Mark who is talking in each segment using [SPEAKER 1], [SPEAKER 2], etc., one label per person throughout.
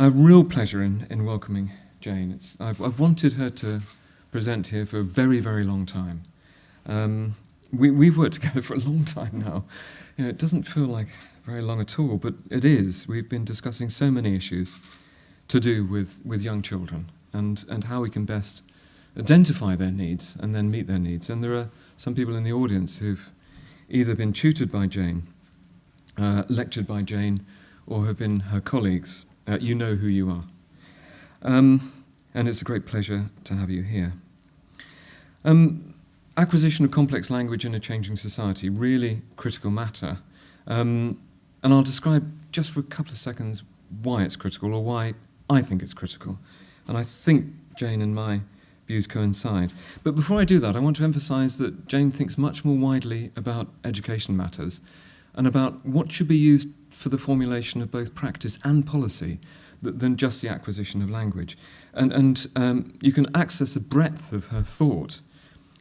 [SPEAKER 1] I have real pleasure in welcoming Jane. I've wanted her to present here for a very, very long time. We've worked together for a long time now. You know, it doesn't feel like very long at all, but it is. We've been discussing so many issues to do with young children and how we can best identify their needs and then meet their needs. And there are some people in the audience who've either been tutored by Jane, lectured by Jane, or have been her colleagues. You know who you are. And it's a great pleasure to have you here. Acquisition of complex language in a changing society, really critical matter. And I'll describe just for a couple of seconds why it's critical, or why I think it's critical. And I think Jane and my views coincide. But before I do that, I want to emphasise that Jane thinks much more widely about education matters and about what should be used for the formulation of both practice and policy than just the acquisition of language. And you can access a breadth of her thought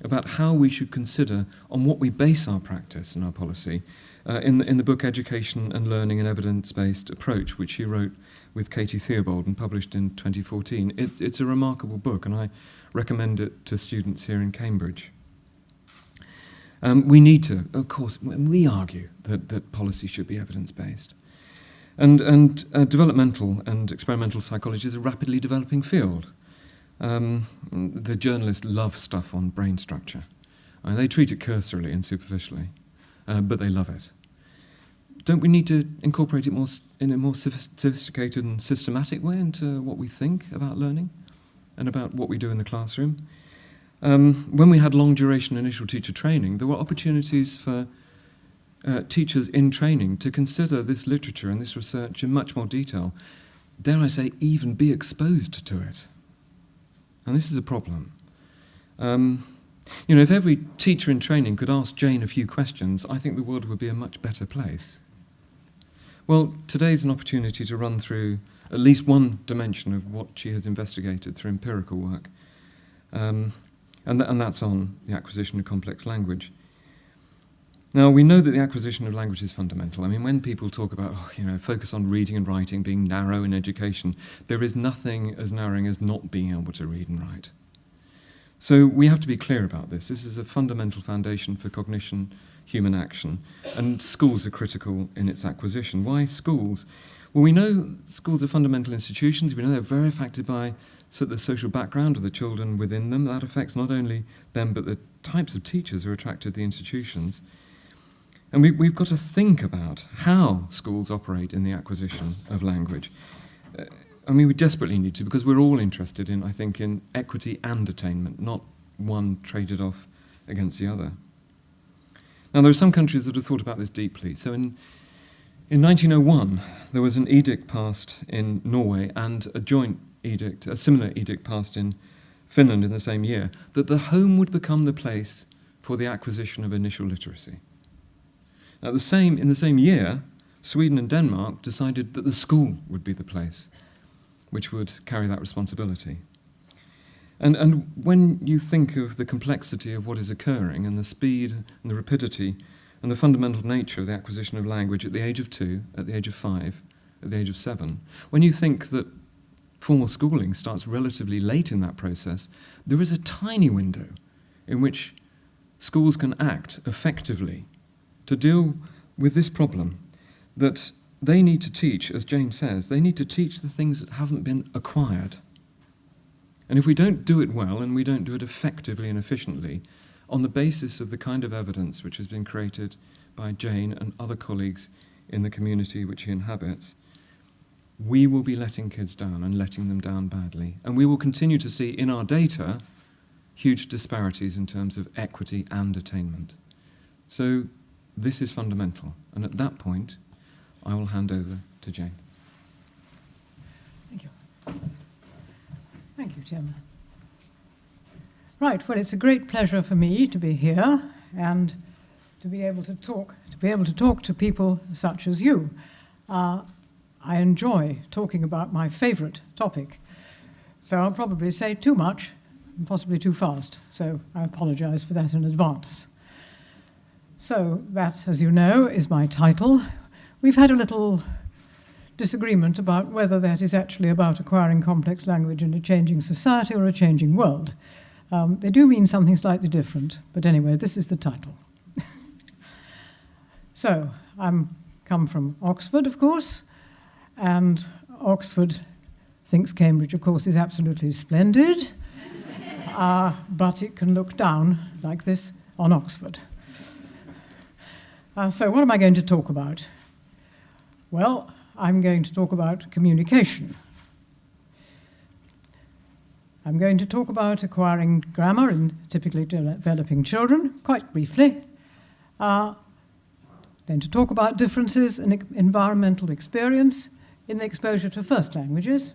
[SPEAKER 1] about how we should consider on what we base our practice and our policy in the book Education and Learning an Evidence-Based Approach, which she wrote with Katie Theobald and published in 2014. It's a remarkable book, and I recommend it to students here in Cambridge. We need to, of course, we argue that policy should be evidence-based. And developmental and experimental psychology is a rapidly developing field. The journalists love stuff on brain structure. They treat it cursorily and superficially, but they love it. Don't we need to incorporate it in a more sophisticated and systematic way into what we think about learning and about what we do in the classroom? When we had long-duration initial teacher training, there were opportunities for teachers in training to consider this literature and this research in much more detail. Dare I say, even be exposed to it. And this is a problem. If every teacher in training could ask Jane a few questions, I think the world would be a much better place. Well, today's an opportunity to run through at least one dimension of what she has investigated through empirical work. And that's on the acquisition of complex language. Now, we know that the acquisition of language is fundamental. I mean, when people talk about, focus on reading and writing being narrow in education, there is nothing as narrowing as not being able to read and write. So we have to be clear about this. This is a fundamental foundation for cognition, human action, and schools are critical in its acquisition. Why schools? Well, we know schools are fundamental institutions. We know they're very affected by the social background of the children within them. That affects not only them, but the types of teachers who are attracted to the institutions. And we've got to think about how schools operate in the acquisition of language. We desperately need to, because we're all interested in, I think, in equity and attainment, not one traded off against the other. Now, there are some countries that have thought about this deeply. So in 1901, there was an edict passed in Norway and a similar edict passed in Finland in the same year, that the home would become the place for the acquisition of initial literacy. Now, in the same year, Sweden and Denmark decided that the school would be the place which would carry that responsibility. And when you think of the complexity of what is occurring and the speed and the rapidity and the fundamental nature of the acquisition of language at the age of 2, at the age of 5, at the age of 7, when you think that formal schooling starts relatively late in that process, there is a tiny window in which schools can act effectively to deal with this problem, that they need to teach, as Jane says, they need to teach the things that haven't been acquired. And if we don't do it well and we don't do it effectively and efficiently, on the basis of the kind of evidence which has been created by Jane and other colleagues in the community which she inhabits, we will be letting kids down and letting them down badly. And we will continue to see in our data huge disparities in terms of equity and attainment. So this is fundamental. And at that point, I will hand over to Jane.
[SPEAKER 2] Thank you. Thank you, Tim. Right, well, it's a great pleasure for me to be here and to be able to talk to people such as you. I enjoy talking about my favourite topic, so I'll probably say too much and possibly too fast, so I apologise for that in advance. So that, as you know, is my title. We've had a little disagreement about whether that is actually about acquiring complex language in a changing society or a changing world. They do mean something slightly different, but anyway, this is the title. So, I'm come from Oxford, of course, and Oxford thinks Cambridge, of course, is absolutely splendid, but it can look down like this on Oxford. So what am I going to talk about? Well, I'm going to talk about communication. I'm going to talk about acquiring grammar in typically developing children, quite briefly. Going to talk about differences in environmental experience in the exposure to first languages.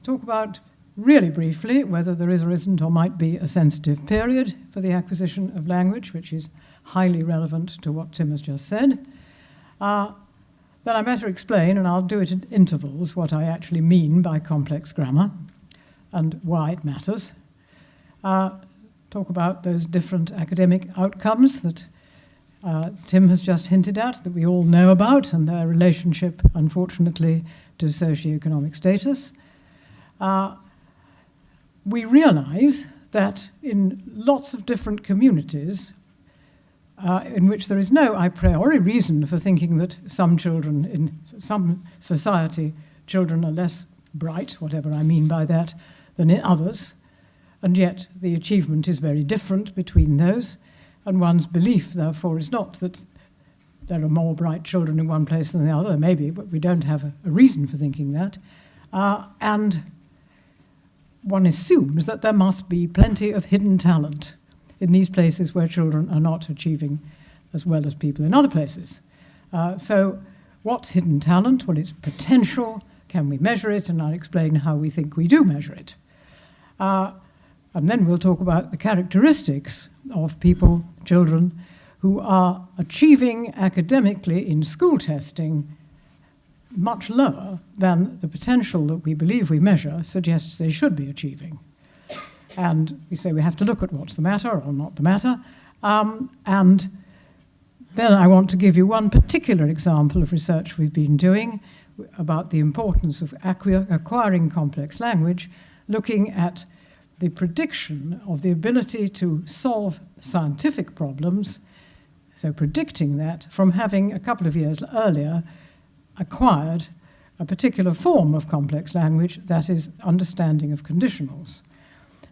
[SPEAKER 2] Talk about, really briefly, whether there is or isn't or might be a sensitive period for the acquisition of language, which is highly relevant to what Tim has just said. Then I better explain, and I'll do it in intervals, what I actually mean by complex grammar and why it matters. Talk about those different academic outcomes that Tim has just hinted at, that we all know about, and their relationship, unfortunately, to socioeconomic status. We realize that in lots of different communities, in which there is no a priori reason for thinking that some children in some society, children are less bright, whatever I mean by that, than in others, and yet the achievement is very different between those, and one's belief, therefore, is not that there are more bright children in one place than the other, maybe, but we don't have a reason for thinking that, and one assumes that there must be plenty of hidden talent in these places where children are not achieving as well as people in other places. So what's hidden talent? Well, it's potential. Can we measure it? And I'll explain how we think we do measure it. And then we'll talk about the characteristics of people, children, who are achieving academically in school testing much lower than the potential that we believe we measure suggests they should be achieving. And we say we have to look at what's the matter or not the matter. And then I want to give you one particular example of research we've been doing about the importance of acquiring complex language, looking at the prediction of the ability to solve scientific problems, so predicting that from having a couple of years earlier acquired a particular form of complex language, that is understanding of conditionals.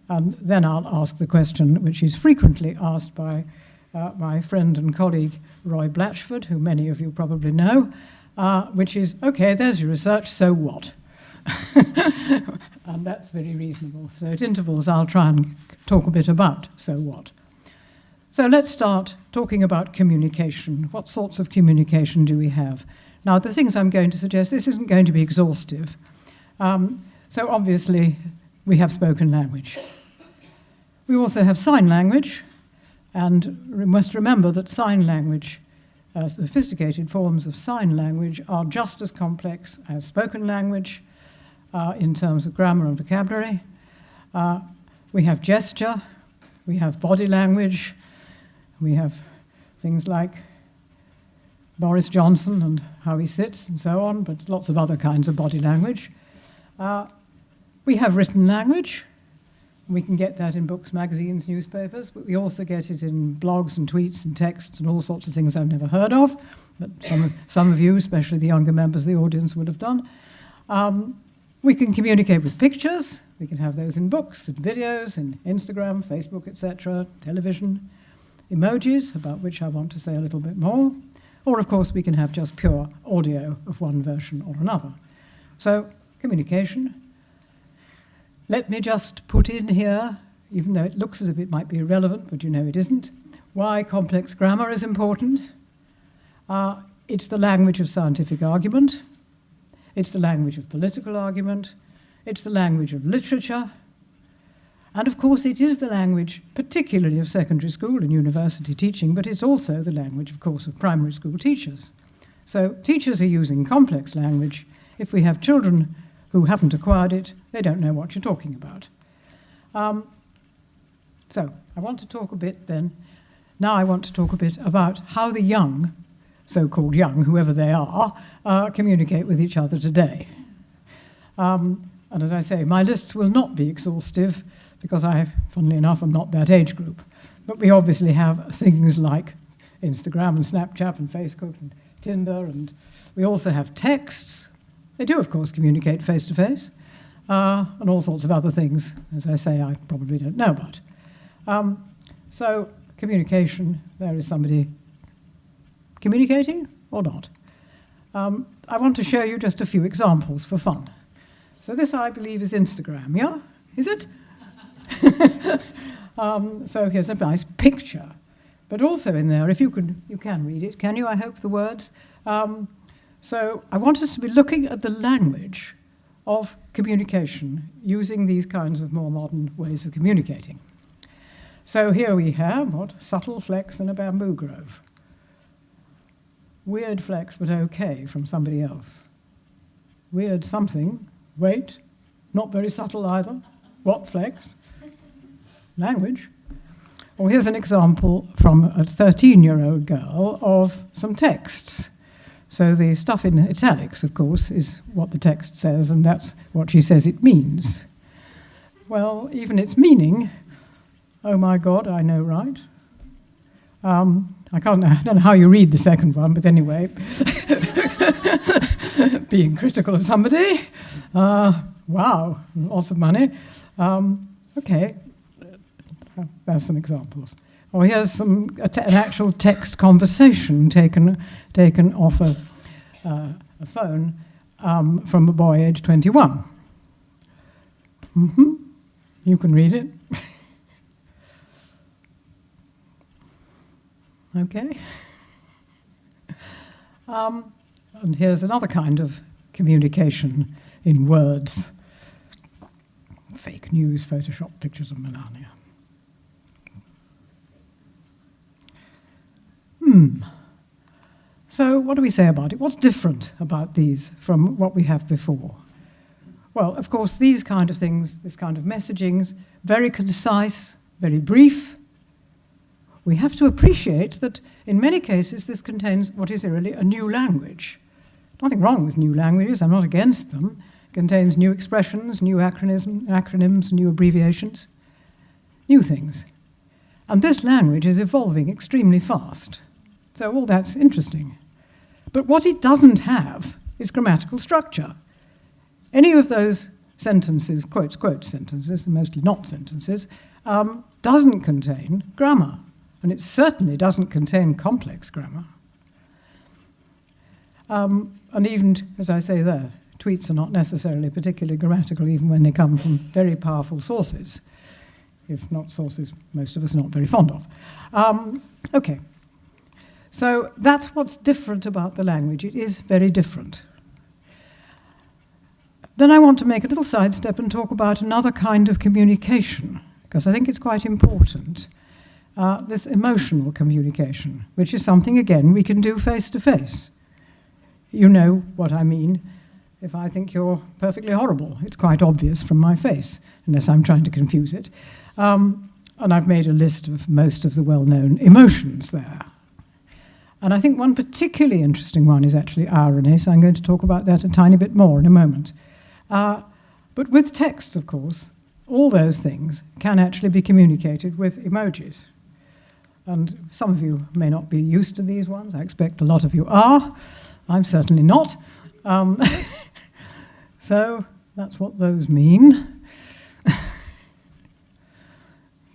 [SPEAKER 2] And then I'll ask the question which is frequently asked by my friend and colleague Roy Blatchford, who many of you probably know, which is, okay, there's your research, so what? And that's very reasonable. So at intervals I'll try and talk a bit about so what. So let's start talking about communication. What sorts of communication do we have? Now, the things I'm going to suggest, this isn't going to be exhaustive. So obviously we have spoken language. We also have sign language, and we must remember that sign language, sophisticated forms of sign language, are just as complex as spoken language in terms of grammar and vocabulary. We have gesture, we have body language, we have things like Boris Johnson and how he sits and so on, but lots of other kinds of body language. We have written language. We can get that in books, magazines, newspapers, but we also get it in blogs and tweets and texts and all sorts of things I've never heard of, but some of you, especially the younger members of the audience, would have done. We can communicate with pictures. We can have those in books and videos, in Instagram, Facebook, etc., television, emojis, about which I want to say a little bit more. Or, of course, we can have just pure audio of one version or another. So, communication. Let me just put in here, even though it looks as if it might be irrelevant, but you know it isn't, why complex grammar is important. It's the language of scientific argument. It's the language of political argument. It's the language of literature. And, of course, it is the language, particularly of secondary school and university teaching, but it's also the language, of course, of primary school teachers. So teachers are using complex language. If we have children who haven't acquired it, they don't know what you're talking about. So I want to talk a bit then. Now I want to talk a bit about how the young so-called young, whoever they are, communicate with each other today. And as I say, my lists will not be exhaustive because I, funnily enough, am not that age group. But we obviously have things like Instagram and Snapchat and Facebook and Tinder, and we also have texts. They do, of course, communicate face-to-face, and all sorts of other things, as I say, I probably don't know about. So communication, there is somebody communicating or not. I want to show you just a few examples for fun. So this, I believe, is Instagram, yeah? Is it? So here's a nice picture. But also in there, if you can read it, can you? I hope, the words. So I want us to be looking at the language of communication using these kinds of more modern ways of communicating. So here we have, what? Subtle flex in a bamboo grove. Weird flex, but okay, from somebody else. Weird something. Wait. Not very subtle either. What flex? Language. Well, here's an example from a 13-year-old girl of some texts. So the stuff in italics, of course, is what the text says, and that's what she says it means. Well, even its meaning, oh my God, I know, right? I don't know how you read the second one, but anyway, being critical of somebody. Wow, lots of money. Okay, there's some examples. Oh, here's an actual text conversation taken off a phone from a boy aged 21. Mm-hmm. You can read it. Okay. And here's another kind of communication in words. Fake news, Photoshop pictures of Melania. So what do we say about it? What's different about these from what we have before? Well, of course, these kind of things, this kind of messagings, very concise, very brief. We have to appreciate that in many cases this contains what is really a new language. Nothing wrong with new languages, I'm not against them. It contains new expressions, new acronyms, new abbreviations, new things. And this language is evolving extremely fast. So all that's interesting. But what it doesn't have is grammatical structure. Any of those sentences, quotes, quote sentences, mostly not sentences, doesn't contain grammar. And it certainly doesn't contain complex grammar. And even, as I say there, tweets are not necessarily particularly grammatical even when they come from very powerful sources, if not sources most of us are not very fond of. Okay. So that's what's different about the language. It is very different. Then I want to make a little sidestep and talk about another kind of communication, because I think it's quite important. This emotional communication, which is something, again, we can do face-to-face. You know what I mean. If I think you're perfectly horrible, it's quite obvious from my face, unless I'm trying to confuse it. And I've made a list of most of the well-known emotions there. And I think one particularly interesting one is actually irony, so I'm going to talk about that a tiny bit more in a moment. But with text, of course, all those things can actually be communicated with emojis. And some of you may not be used to these ones. I expect a lot of you are. I'm certainly not. So that's what those mean.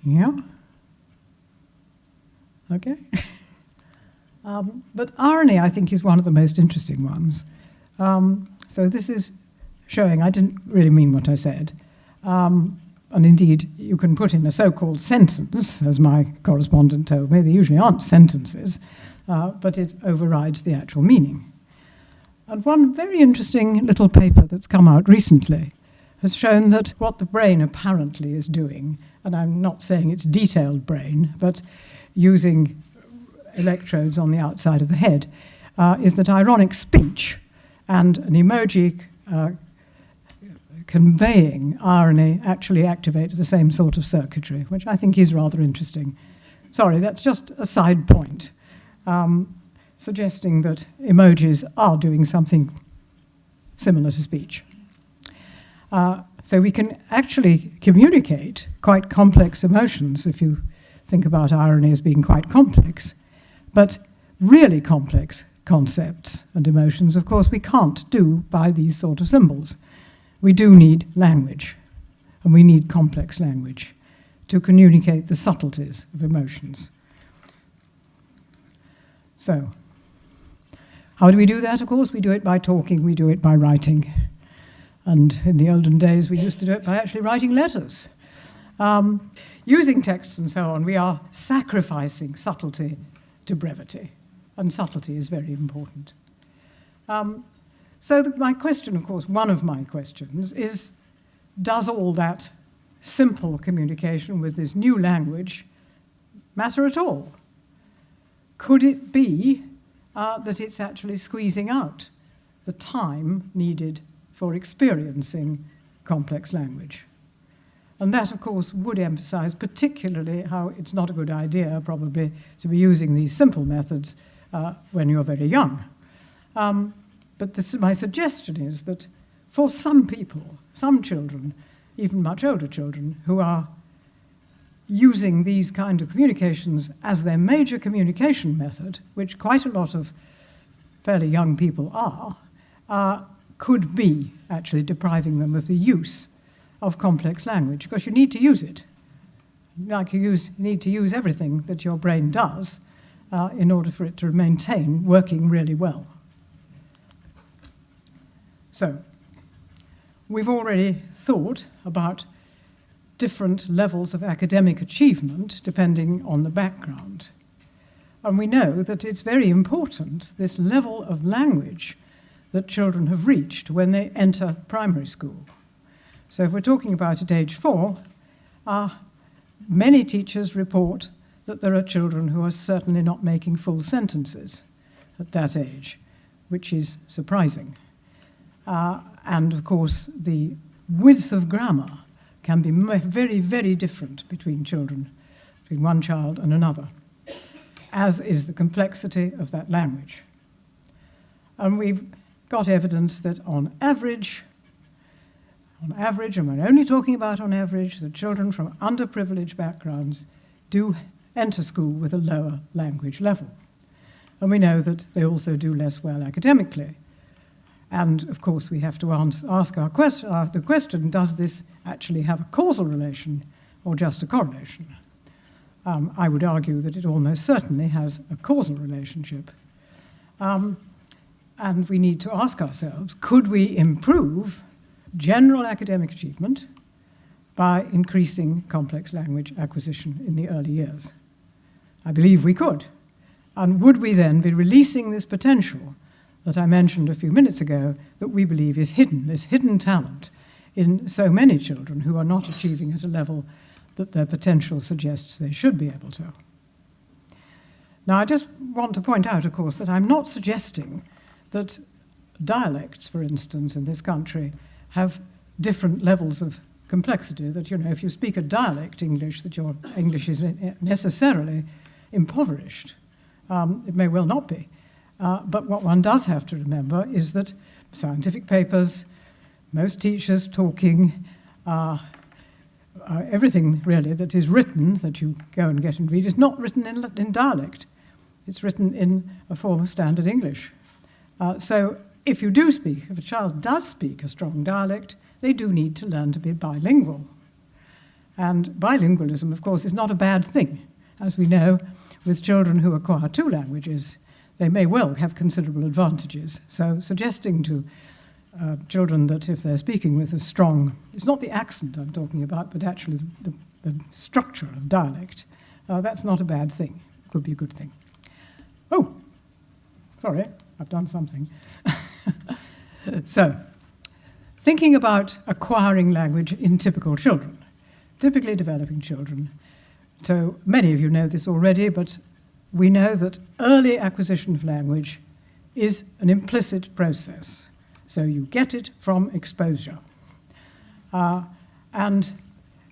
[SPEAKER 2] Yeah. Okay. But Arnie, I think, is one of the most interesting ones. So this is showing, I didn't really mean what I said. And indeed, you can put in a so-called sentence, as my correspondent told me. They usually aren't sentences, but it overrides the actual meaning. And one very interesting little paper that's come out recently has shown that what the brain apparently is doing, and I'm not saying it's detailed brain, but using electrodes on the outside of the head, is that ironic speech and an emoji conveying irony actually activates the same sort of circuitry, which I think is rather interesting. Sorry, that's just a side point. suggesting that emojis are doing something similar to speech. So we can actually communicate quite complex emotions, if you think about irony as being quite complex, but really complex concepts and emotions, of course, we can't do by these sort of symbols. We do need language, and we need complex language to communicate the subtleties of emotions. So, how do we do that? Of course, we do it by talking, we do it by writing. And in the olden days, we used to do it by actually writing letters. Using texts and so on, we are sacrificing subtlety to brevity. And subtlety is very important. My question, of course, one of my questions is, does all that simple communication with this new language matter at all? Could it be that it's actually squeezing out the time needed for experiencing complex language? And that, of course, would emphasize particularly how it's not a good idea, probably, to be using these simple methods when you're very young. But my suggestion is that for some people, some children, even much older children, who are using these kind of communications as their major communication method, which quite a lot of fairly young people are, could be actually depriving them of the use of complex language, because you need to use it. Like you need to use everything that your brain does in order for it to maintain working really well. So, we've already thought about different levels of academic achievement depending on the background. And we know that it's very important, this level of language that children have reached when they enter primary school. So if we're talking about at age 4, many teachers report that there are children who are certainly not making full sentences at that age, which is surprising. And of course, the width of grammar can be very, very different between children, between one child and another, as is the complexity of that language. And we've got evidence that on average, and we're only talking about on average, that children from underprivileged backgrounds do enter school with a lower language level. And we know that they also do less well academically. And, of course, we have to ask the question, does this actually have a causal relation or just a correlation? I would argue that it almost certainly has a causal relationship. And we need to ask ourselves, could we improve general academic achievement by increasing complex language acquisition in the early years? I believe we could. And would we then be releasing this potential that I mentioned a few minutes ago that we believe is hidden, this hidden talent in so many children who are not achieving at a level that their potential suggests they should be able to? Now, I just want to point out, of course, that I'm not suggesting that dialects, for instance, in this country have different levels of complexity, that, you know, if you speak a dialect English, that your English is necessarily impoverished. It may well not be. But what one does have to remember is that scientific papers, most teachers talking, everything really that is written, that you go and get and read, is not written in dialect. It's written in a form of standard English. So if a child does speak a strong dialect, they do need to learn to be bilingual. And bilingualism, of course, is not a bad thing. As we know, with children who acquire 2 languages, they may well have considerable advantages. So suggesting to children that if they're speaking with a strong, it's not the accent I'm talking about, but actually the structure of dialect, that's not a bad thing. It could be a good thing. Oh, sorry, I've done something. So, thinking about acquiring language in typical children, typically developing children. So many of you know this already, but we know that early acquisition of language is an implicit process. So you get it from exposure. And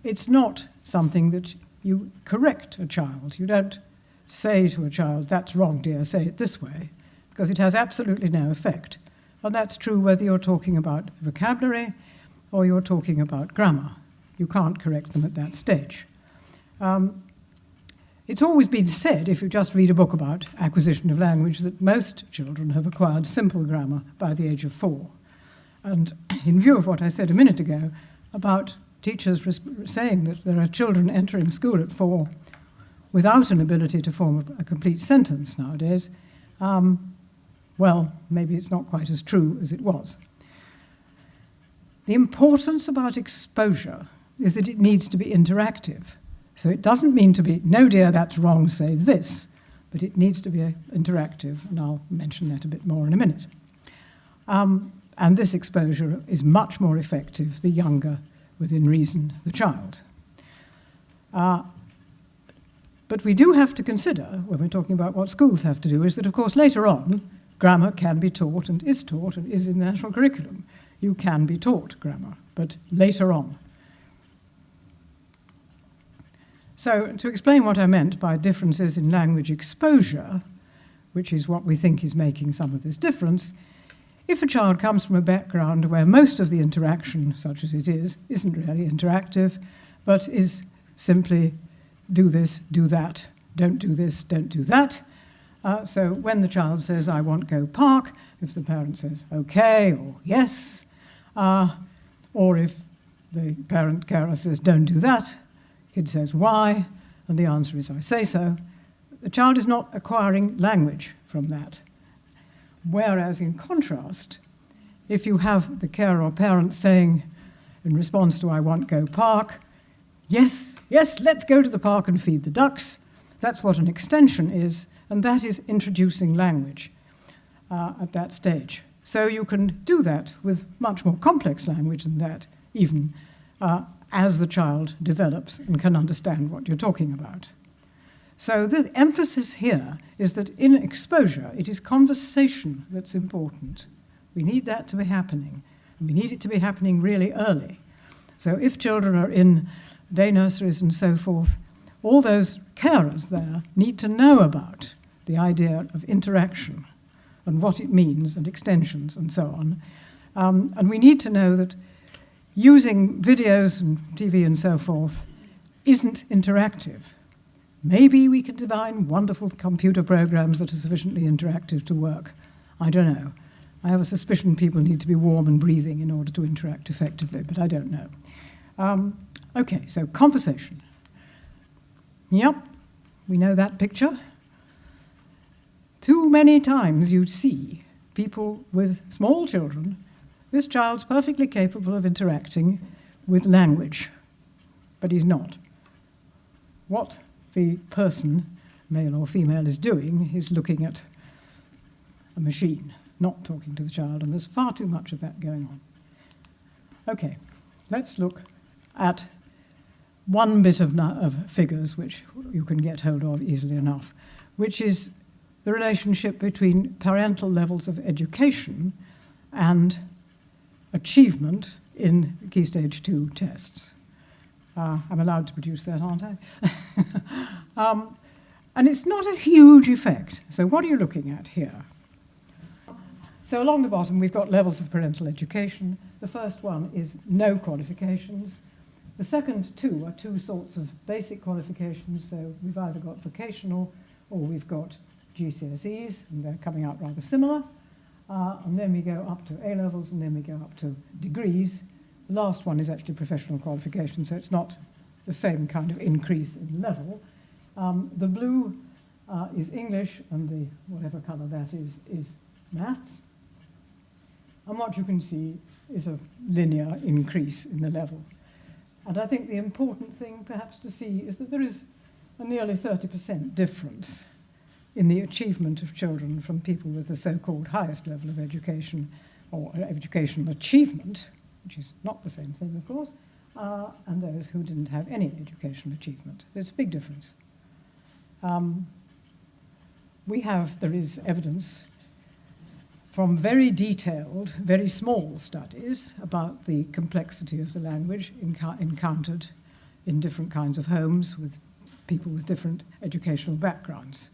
[SPEAKER 2] it's not something that you correct a child. You don't say to a child, "That's wrong, dear, say it this way," because it has absolutely no effect. And that's true whether you're talking about vocabulary or you're talking about grammar. You can't correct them at that stage. It's always been said, if you just read a book about acquisition of language, that most children have acquired simple grammar by the age of 4. And in view of what I said a minute ago about teachers saying that there are children entering school at 4 without an ability to form a complete sentence nowadays, well, maybe it's not quite as true as it was. The importance about exposure is that it needs to be interactive. So it doesn't mean to be, "No, dear, that's wrong, say this," but it needs to be interactive, and I'll mention that a bit more in a minute. And this exposure is much more effective the younger, within reason, the child. But we do have to consider, when we're talking about what schools have to do, is that, of course, later on, grammar can be taught and is in the national curriculum. You can be taught grammar, but later on. So to explain what I meant by differences in language exposure, which is what we think is making some of this difference, if a child comes from a background where most of the interaction, such as it is, isn't really interactive, but is simply do this, do that, don't do this, don't do that. So when the child says, "I want to go park," if the parent says, "Okay," or "Yes," or if the parent carer says, "Don't do that," kid says, "Why?" and the answer is, "I say so," the child is not acquiring language from that. Whereas, in contrast, if you have the carer or parent saying, in response to "I want to go park," "Yes, yes, let's go to the park and feed the ducks," that's what an extension is, and that is introducing language at that stage. So you can do that with much more complex language than that, even as the child develops and can understand what you're talking about. So the emphasis here is that in exposure, it is conversation that's important. We need that to be happening, and we need it to be happening really early. So if children are in day nurseries and so forth, all those carers there need to know about the idea of interaction and what it means and extensions and so on. And we need to know that using videos and TV and so forth isn't interactive. Maybe we can define wonderful computer programs that are sufficiently interactive to work. I don't know. I have a suspicion people need to be warm and breathing in order to interact effectively, but I don't know. Okay, so conversation. Yep, we know that picture. Too many times you'd see people with small children. This child's perfectly capable of interacting with language, but he's not. What the person, male or female, is doing is looking at a machine, not talking to the child, and there's far too much of that going on. Okay, let's look at one bit of figures which you can get hold of easily enough, which is the relationship between parental levels of education and achievement in Key Stage 2 tests. I'm allowed to produce that, aren't I? And it's not a huge effect. So what are you looking at here? So along the bottom, we've got levels of parental education. The first one is no qualifications. The second two are two sorts of basic qualifications. So we've either got vocational or we've got GCSEs, and they're coming out rather similar. And then we go up to A-levels, and then we go up to degrees. The last one is actually professional qualification, so it's not the same kind of increase in level. The blue is English, and the whatever colour that is maths. And what you can see is a linear increase in the level. And I think the important thing perhaps to see is that there is a nearly 30% difference in the achievement of children from people with the so-called highest level of education or educational achievement, which is not the same thing, of course, and those who didn't have any educational achievement. There's a big difference. There is evidence from very detailed, very small studies about the complexity of the language encountered in different kinds of homes with people with different educational backgrounds.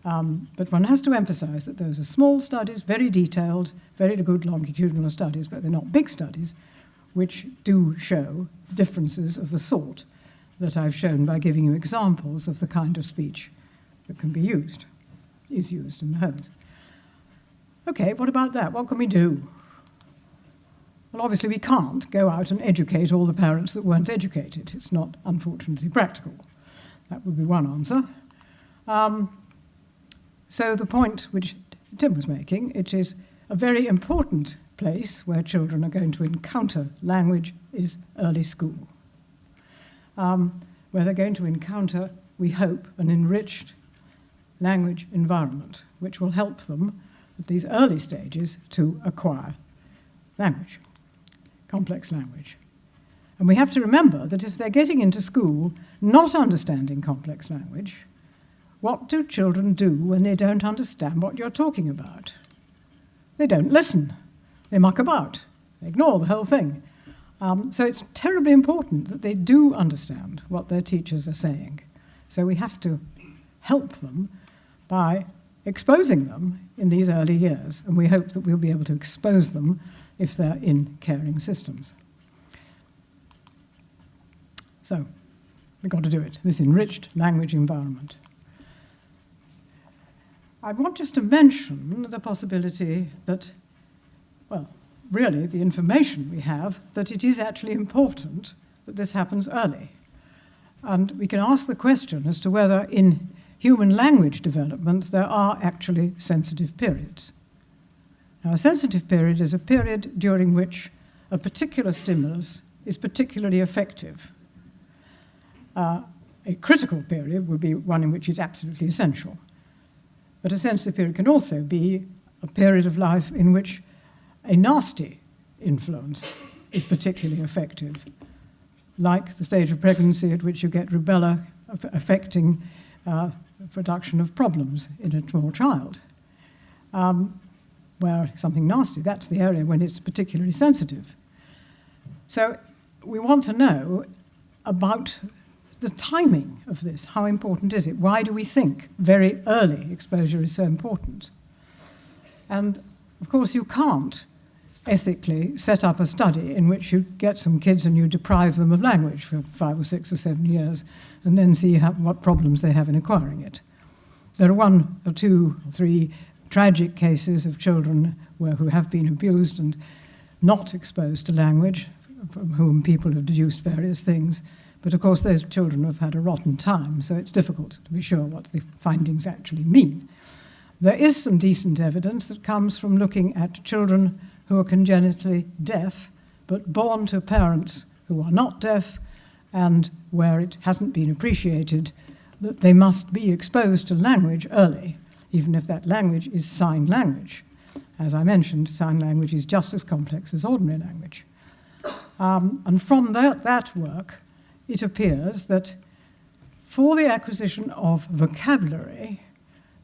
[SPEAKER 2] But one has to emphasize that those are small studies, very detailed, very good longitudinal studies, but they're not big studies, which do show differences of the sort that I've shown by giving you examples of the kind of speech that can be used, is used in the homes. Okay, what about that? What can we do? Well, obviously we can't go out and educate all the parents that weren't educated. It's not, unfortunately, practical. That would be one answer. So the point which Tim was making, it is a very important place where children are going to encounter language is early school, where they're going to encounter, we hope, an enriched language environment, which will help them at these early stages to acquire language, complex language. And we have to remember that if they're getting into school not understanding complex language, what do children do when they don't understand what you're talking about? They don't listen. They muck about. They ignore the whole thing. So it's terribly important that they do understand what their teachers are saying. So we have to help them by exposing them in these early years, and we hope that we'll be able to expose them if they're in caring systems. So we've got to do it, this enriched language environment. I want just to mention the possibility that, well, really the information we have, that it is actually important that this happens early. And we can ask the question as to whether in human language development there are actually sensitive periods. Now, a sensitive period is a period during which a particular stimulus is particularly effective. A critical period would be one in which it's absolutely essential. But a sensitive period can also be a period of life in which a nasty influence is particularly effective, like the stage of pregnancy at which you get rubella affecting production of problems in a small child, where something nasty, that's the area when it's particularly sensitive. So we want to know about the timing of this. How important is it? Why do we think very early exposure is so important? And, of course, you can't ethically set up a study in which you get some kids and you deprive them of language for 5 or 6 or 7 years and then see what problems they have in acquiring it. There are 1 or 2 or 3 tragic cases of children who have been abused and not exposed to language, from whom people have deduced various things. But, of course, those children have had a rotten time, so it's difficult to be sure what the findings actually mean. There is some decent evidence that comes from looking at children who are congenitally deaf, but born to parents who are not deaf, and where it hasn't been appreciated that they must be exposed to language early, even if that language is sign language. As I mentioned, sign language is just as complex as ordinary language. And from that work, it appears that for the acquisition of vocabulary,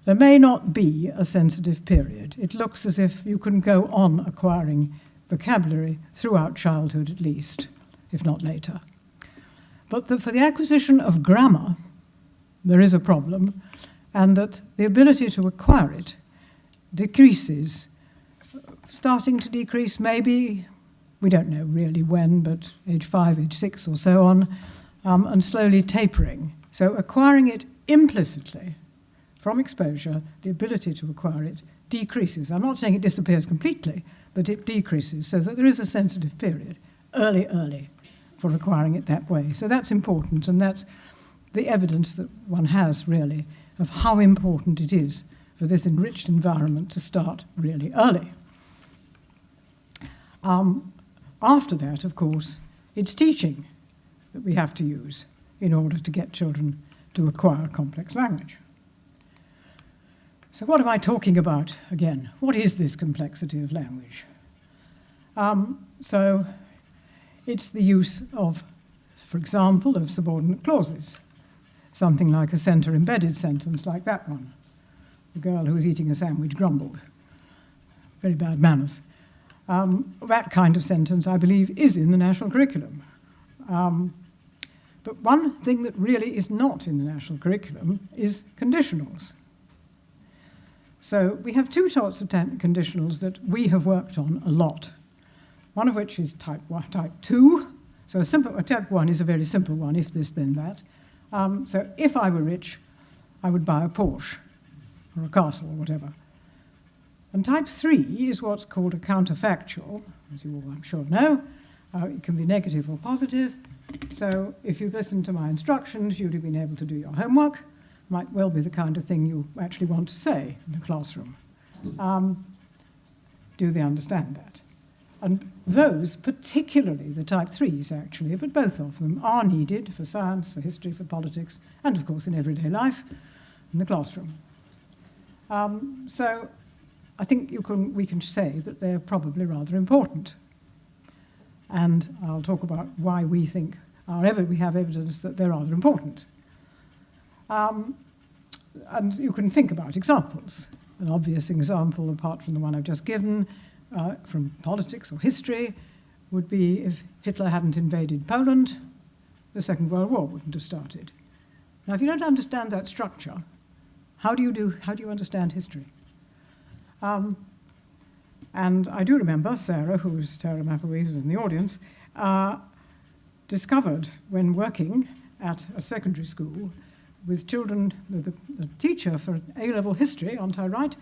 [SPEAKER 2] there may not be a sensitive period. It looks as if you can go on acquiring vocabulary throughout childhood at least, if not later. But for the acquisition of grammar, there is a problem, and that the ability to acquire it decreases, starting to decrease maybe, we don't know really when, but age 5, age 6 or so on, and slowly tapering. So acquiring it implicitly from exposure, the ability to acquire it decreases. I'm not saying it disappears completely, but it decreases so that there is a sensitive period, early, for acquiring it that way. So that's important, and that's the evidence that one has, really, of how important it is for this enriched environment to start really early. After that, of course, it's teaching that we have to use in order to get children to acquire complex language. So what am I talking about again? What is this complexity of language? So it's the use of, for example, of subordinate clauses, something like a center-embedded sentence like that one. The girl who was eating a sandwich grumbled. Very bad manners. That kind of sentence, I believe, is in the national curriculum. But one thing that really is not in the national curriculum is conditionals. So we have two sorts of conditionals that we have worked on a lot, one of which is type 2. So type 1 is a very simple one, if this, then that. So if I were rich, I would buy a Porsche or a castle or whatever. And type 3 is what's called a counterfactual, as you all, I'm sure, know. It can be negative or positive. So if you listened to my instructions, you'd have been able to do your homework. Might well be the kind of thing you actually want to say in the classroom. Do they understand that? And those, particularly the type 3s actually, but both of them are needed for science, for history, for politics, and of course in everyday life in the classroom. So I think we can say that they're probably rather important. And I'll talk about why we think we have evidence that they're rather important. And you can think about examples. An obvious example, apart from the one I've just given, from politics or history, would be if Hitler hadn't invaded Poland, the Second World War wouldn't have started. Now, if you don't understand that structure, how do you understand history? And I do remember Sarah, Tara Mapawee, who's in the audience, discovered when working at a secondary school with children, the teacher for A-level history, aren't I right,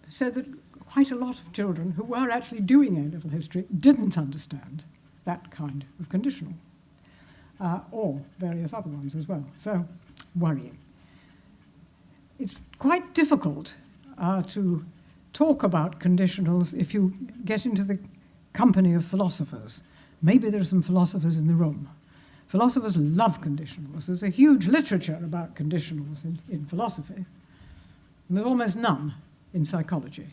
[SPEAKER 2] said that quite a lot of children who were actually doing A-level history didn't understand that kind of conditional, or various other ones as well. So, worrying. It's quite difficult to talk about conditionals if you get into the company of philosophers. Maybe there are some philosophers in the room. Philosophers love conditionals. There's a huge literature about conditionals in philosophy, and there's almost none in psychology.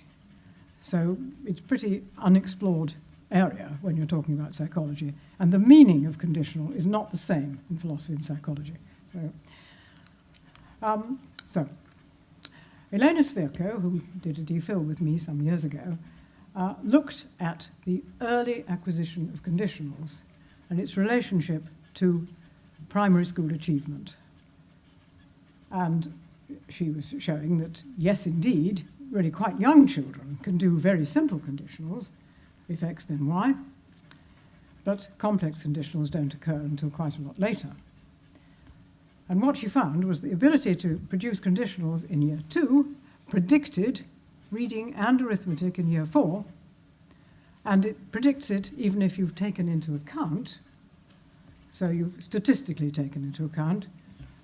[SPEAKER 2] So it's a pretty unexplored area when you're talking about psychology, and the meaning of conditional is not the same in philosophy and psychology. So Elena Svirko, who did a DPhil with me some years ago, looked at the early acquisition of conditionals and its relationship to primary school achievement. And she was showing that, yes, indeed, really quite young children can do very simple conditionals, if X then Y, but complex conditionals don't occur until quite a lot later. And what she found was the ability to produce conditionals in year 2 predicted reading and arithmetic in year 4, and it predicts it even if you've taken into account, so you've statistically taken into account,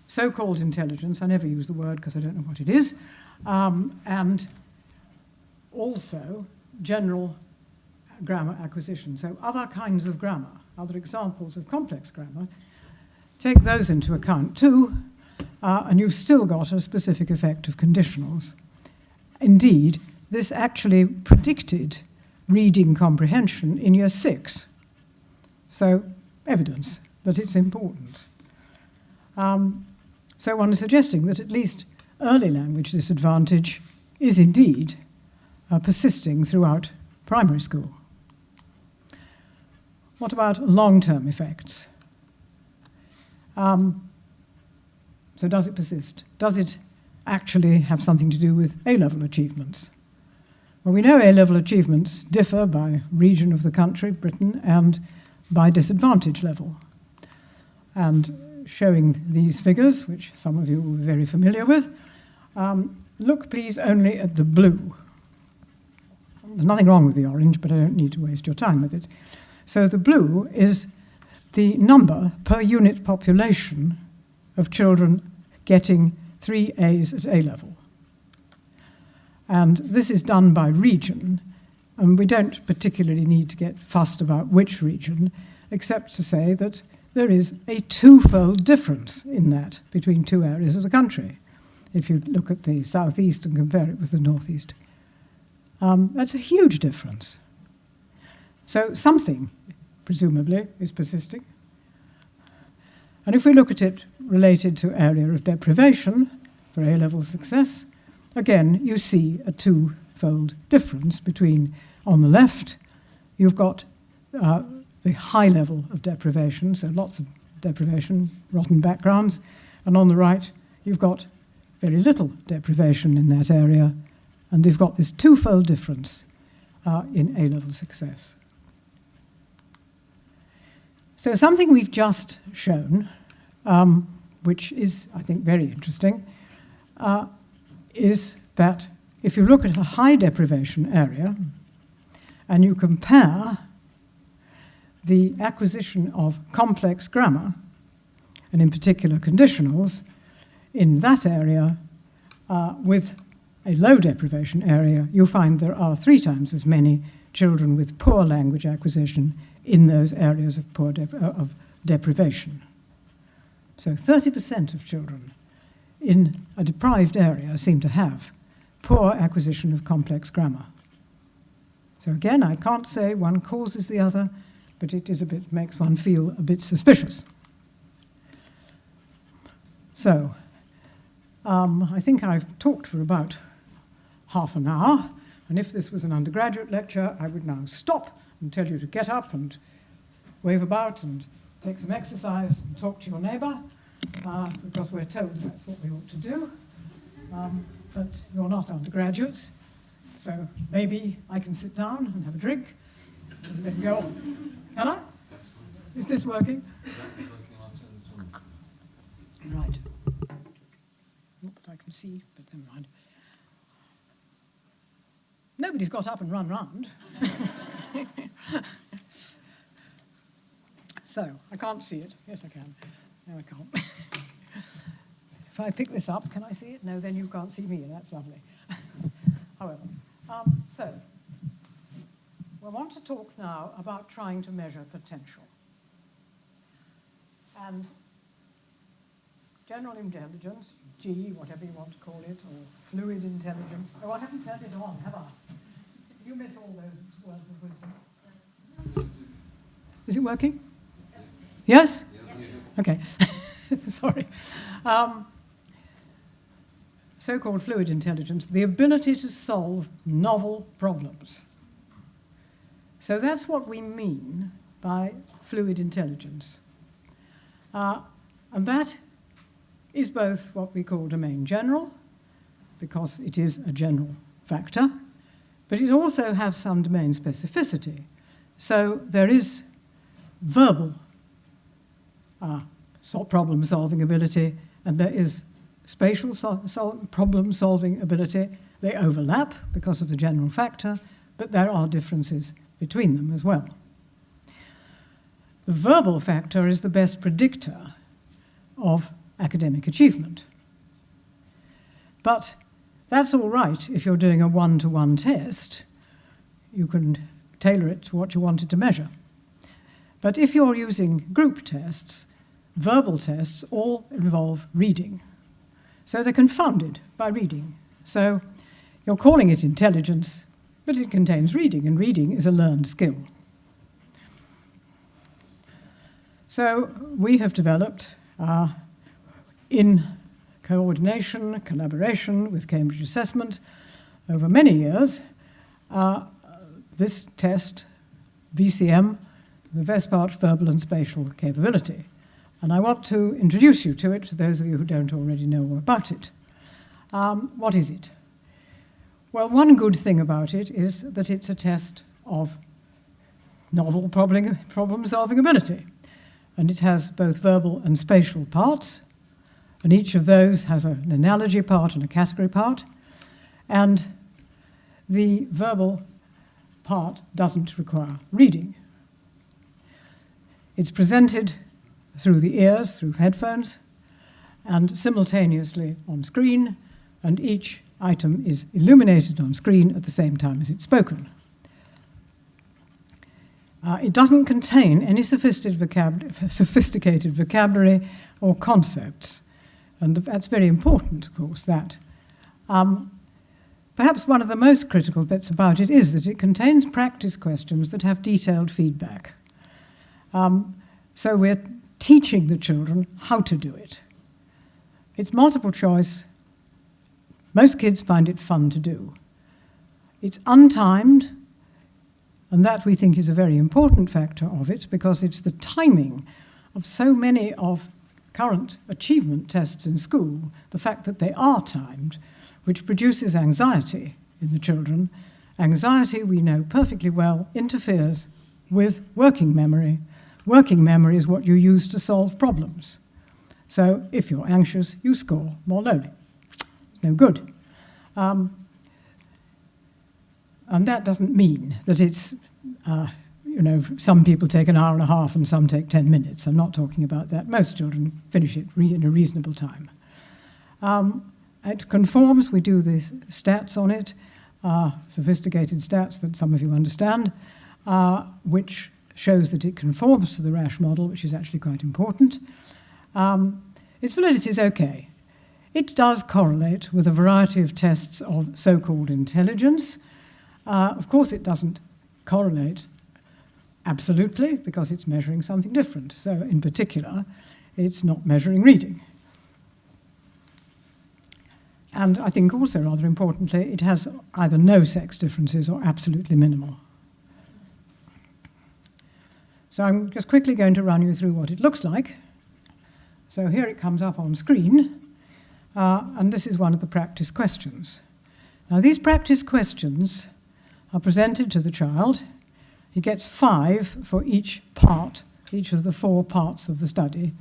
[SPEAKER 2] so-called intelligence, I never use the word because I don't know what it is, and also general grammar acquisition. So other kinds of grammar, other examples of complex grammar, take those into account too, and you've still got a specific effect of conditionals. Indeed, this actually predicted reading comprehension in year 6. So evidence that it's important. So one is suggesting that at least early language disadvantage is indeed persisting throughout primary school. What about long-term effects? So does it persist? Does it actually have something to do with A-level achievements? Well, we know A-level achievements differ by region of the country, Britain, and by disadvantage level. And showing these figures, which some of you will be very familiar with, look please only at the blue. There's nothing wrong with the orange, but I don't need to waste your time with it. So the blue is the number per unit population of children getting 3 A's at A-level. And this is done by region, and we don't particularly need to get fussed about which region, except to say that there is a 2-fold difference in that between 2 areas of the country, if you look at the southeast and compare it with the northeast. That's a huge difference. So something, presumably, is persisting. And if we look at it related to area of deprivation for A-level success, again, you see a 2-fold difference between, on the left, you've got the high level of deprivation, so lots of deprivation, rotten backgrounds, and on the right you've got very little deprivation in that area, and you've got this twofold difference in A-level success. So something we've just shown, which is, I think, very interesting, is that if you look at a high deprivation area and you compare the acquisition of complex grammar, and in particular conditionals, in that area with a low deprivation area, you'll find there are 3 times as many children with poor language acquisition in those areas of deprivation. So 30% of children in a deprived area seem to have poor acquisition of complex grammar. So again, I can't say one causes the other, but it is makes one feel a bit suspicious. So, I think I've talked for about half an hour, and if this was an undergraduate lecture, I would now stop and tell you to get up and wave about and take some exercise and talk to your neighbour, because we're told that's what we ought to do. But you're not undergraduates, so maybe I can sit down and have a drink and then go on. Can I? Is this working? Right. Not that I can see, but never mind. Nobody's got up and run round. So, I can't see it. Yes, I can. No, I can't. If I pick this up, can I see it? No, then you can't see me. That's lovely. However, so we want to talk now about trying to measure potential. And general intelligence, G, whatever you want to call it, or fluid intelligence. Oh, I haven't turned it on, have I? Did you miss all those words of wisdom? Is it working? Yes? Okay. Sorry. So-called fluid intelligence, the ability to solve novel problems. So that's what we mean by fluid intelligence. And that is both what we call domain general, because it is a general factor, but it also has some domain specificity. So there is verbal problem-solving ability, and there is spatial problem-solving ability. They overlap because of the general factor, but there are differences between them as well. The verbal factor is the best predictor of academic achievement. But that's all right if you're doing a one-to-one test. You can tailor it to what you wanted to measure. But if you're using group tests, verbal tests all involve reading. So they're confounded by reading. So you're calling it intelligence, but it contains reading, and reading is a learned skill. So we have developed, in coordination, collaboration with Cambridge Assessment, over many years, this test, VCM, the Vespart Verbal and Spatial Capability. And I want to introduce you to it, to those of you who don't already know about it. What is it? Well, one good thing about it is that it's a test of novel problem-solving ability. And it has both verbal and spatial parts, and each of those has an analogy part and a category part. And the verbal part doesn't require reading. It's presented through the ears, through headphones, and simultaneously on screen, and each item is illuminated on screen at the same time as it's spoken. It doesn't contain any sophisticated vocabulary or concepts, and that's very important, of course, that. Perhaps one of the most critical bits about it is that it contains practice questions that have detailed feedback. So we're teaching the children how to do it. It's multiple choice. Most kids find it fun to do. It's untimed, and that we think is a very important factor of it, because it's the timing of so many of current achievement tests in school, the fact that they are timed, which produces anxiety in the children. Anxiety, we know perfectly well, interferes with working memory. Working memory is what you use to solve problems. So if you're anxious, you score more lowly. It's no good. And that doesn't mean that it's, some people take an hour and a half and some take 10 minutes. I'm not talking about that. Most children finish it in a reasonable time. It conforms. We do the stats on it, sophisticated stats that some of you understand, which shows that it conforms to the Rasch model, which is actually quite important. Its validity is okay. It does correlate with a variety of tests of so-called intelligence. Of course, it doesn't correlate absolutely, because it's measuring something different. So, in particular, it's not measuring reading. And I think also, rather importantly, it has either no sex differences or absolutely minimal. So I'm just quickly going to run you through what it looks like. So here it comes up on screen, and this is one of the practice questions. Now, these practice questions are presented to the child. He gets 5 for each part, each of the 4 parts of the study.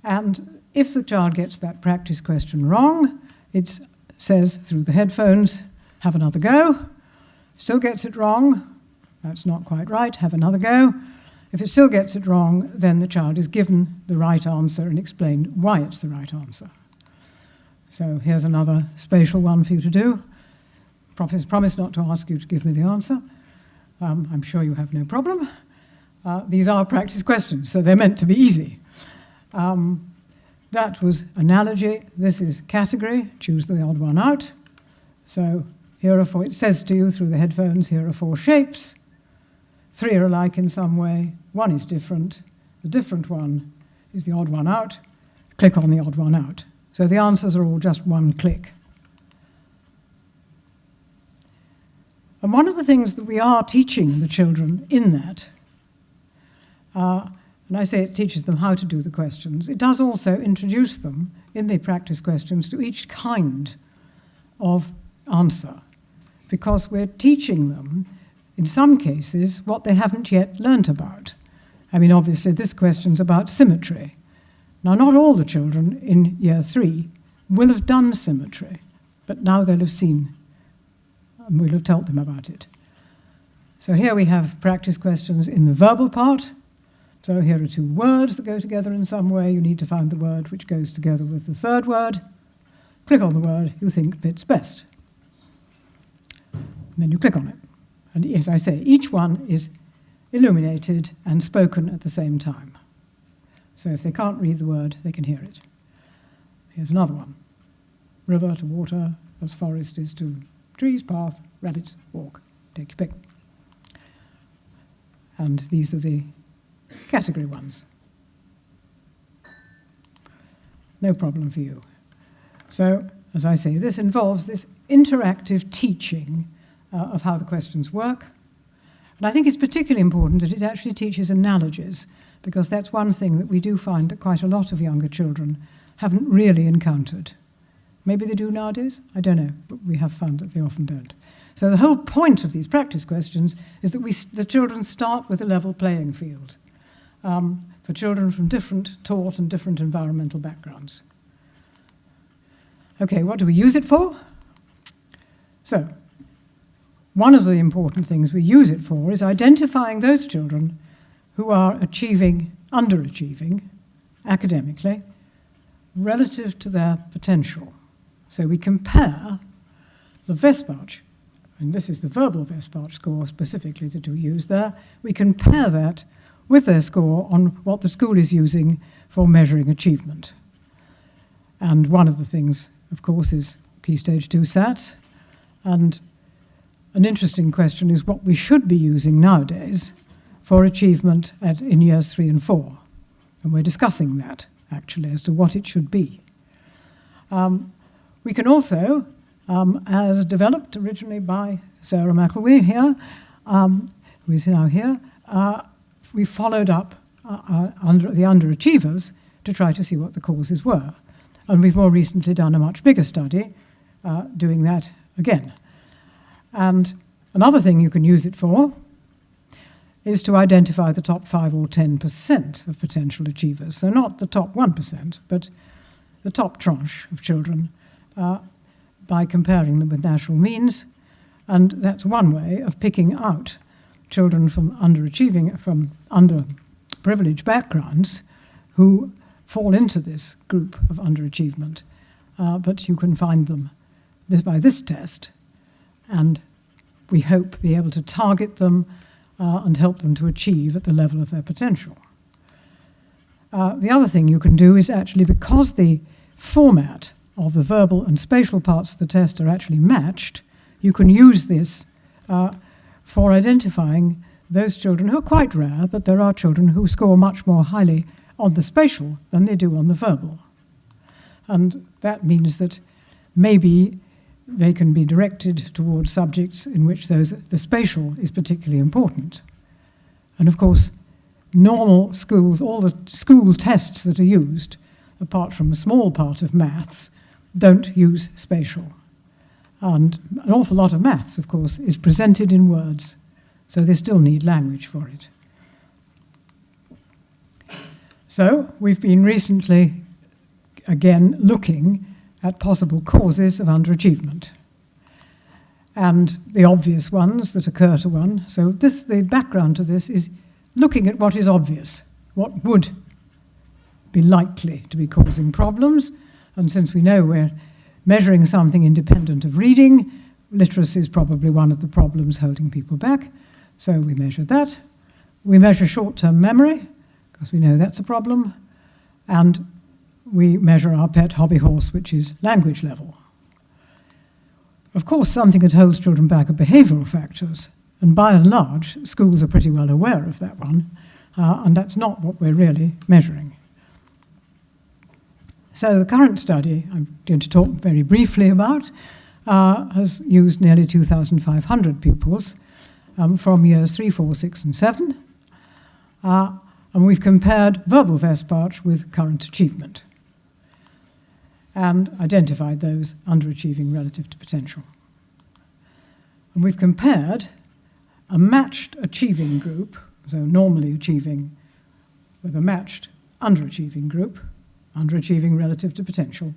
[SPEAKER 2] And if the child gets that practice question wrong, it says through the headphones, have another go. Still gets it wrong, that's not quite right, have another go. If it still gets it wrong, then the child is given the right answer and explained why it's the right answer. So here's another spatial one for you to do. Promise not to ask you to give me the answer. I'm sure you have no problem. These are practice questions, so they're meant to be easy. That was analogy. This is category. Choose the odd one out. So here are 4. It says to you through the headphones, here are 4 shapes. 3 are alike in some way. 1 is different. The different one is the odd one out. Click on the odd one out. So the answers are all just one click. And one of the things that we are teaching the children in that, and I say it teaches them how to do the questions, it does also introduce them in the practice questions to each kind of answer, because we're teaching them, in some cases, what they haven't yet learnt about. I mean, obviously, this question's about symmetry. Now, not all the children in Year 3 will have done symmetry, but now they'll have seen, and we'll have told them about it. So here we have practice questions in the verbal part. So here are 2 words that go together in some way. You need to find the word which goes together with the third word. Click on the word you think fits best. And then you click on it. And as I say, each one is illuminated and spoken at the same time. So if they can't read the word, they can hear it. Here's another one. River to water, as forest is to trees, path, rabbits, walk. Take your pick. And these are the category ones. No problem for you. So, as I say, this involves this interactive teaching of how the questions work. And I think it's particularly important that it actually teaches analogies, because that's one thing that we do find that quite a lot of younger children haven't really encountered. Maybe they do nowadays, I don't know, but we have found that they often don't. So the whole point of these practice questions is that the children start with a level playing field for children from different taught and different environmental backgrounds. Okay, what do we use it for? So, one of the important things we use it for is identifying those children who are underachieving academically relative to their potential. So we compare the Vesparch, and this is the verbal Vesparch score specifically that we use there, we compare that with their score on what the school is using for measuring achievement. And one of the things, of course, is Key Stage 2 SAT, and an interesting question is what we should be using nowadays for achievement in years 3 and 4. And we're discussing that, actually, as to what it should be. We can also, as developed originally by Sarah McElwee here, who is now here, we followed up the underachievers to try to see what the causes were. And we've more recently done a much bigger study doing that again. And another thing you can use it for is to identify the top 5 or 10% of potential achievers. So not the top 1%, but the top tranche of children by comparing them with national means. And that's one way of picking out children from underprivileged backgrounds who fall into this group of underachievement. But you can find them by this test, and we hope be able to target them and help them to achieve at the level of their potential. The other thing you can do is actually, because the format of the verbal and spatial parts of the test are actually matched, you can use this for identifying those children who are quite rare, but there are children who score much more highly on the spatial than they do on the verbal. And that means that maybe they can be directed towards subjects in which the spatial is particularly important. And of course, normal schools, all the school tests that are used, apart from a small part of maths, don't use spatial. And an awful lot of maths, of course, is presented in words, so they still need language for it. So we've been recently, again, looking at possible causes of underachievement and the obvious ones that occur to one. So the background to this is looking at what is obvious, what would be likely to be causing problems. And since we know we're measuring something independent of reading, literacy is probably one of the problems holding people back. So we measure that. We measure short-term memory, because we know that's a problem. And we measure our pet hobby horse, which is language level. Of course, something that holds children back are behavioural factors, and by and large, schools are pretty well aware of that one, and that's not what we're really measuring. So the current study I'm going to talk very briefly about has used nearly 2,500 pupils from years 3, 4, 6, and 7, and we've compared verbal Vesparch with current achievement and identified those underachieving relative to potential. And we've compared a matched achieving group, so normally achieving, with a matched underachieving group, underachieving relative to potential,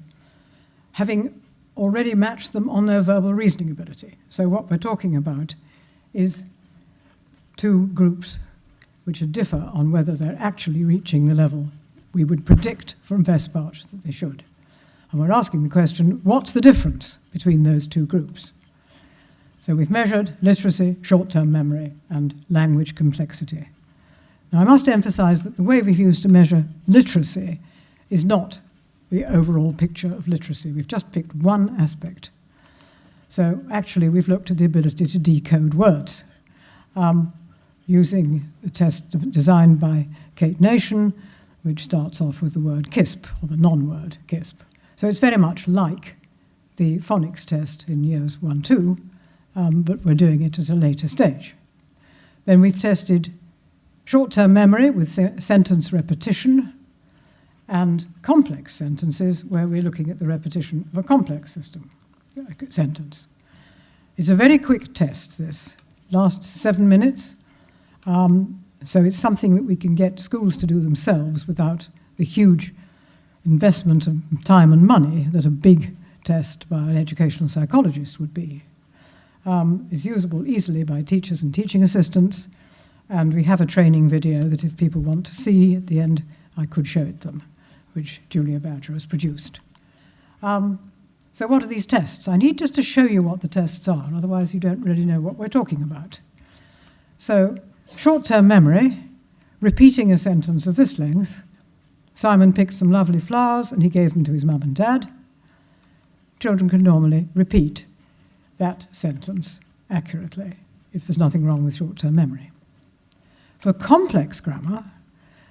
[SPEAKER 2] having already matched them on their verbal reasoning ability. So what we're talking about is two groups which differ on whether they're actually reaching the level we would predict from Vesparch that they should. And we're asking the question, what's the difference between those two groups? So we've measured literacy, short-term memory, and language complexity. Now, I must emphasize that the way we've used to measure literacy is not the overall picture of literacy. We've just picked one aspect. So actually, we've looked at the ability to decode words using a test designed by Kate Nation, which starts off with the word KISP, or the non-word KISP. So it's very much like the phonics test in years 1, 2, but we're doing it at a later stage. Then we've tested short-term memory with sentence repetition and complex sentences where we're looking at the repetition of a complex sentence. It's a very quick test, this. Lasts 7 minutes. So it's something that we can get schools to do themselves without the huge investment of time and money that a big test by an educational psychologist would be. It's usable easily by teachers and teaching assistants, and we have a training video that if people want to see at the end, I could show it them, which Julia Badger has produced. So what are these tests? I need just to show you what the tests are, otherwise you don't really know what we're talking about. So short-term memory, repeating a sentence of this length. Simon picked some lovely flowers and he gave them to his mum and dad. Children can normally repeat that sentence accurately if there's nothing wrong with short-term memory. For complex grammar,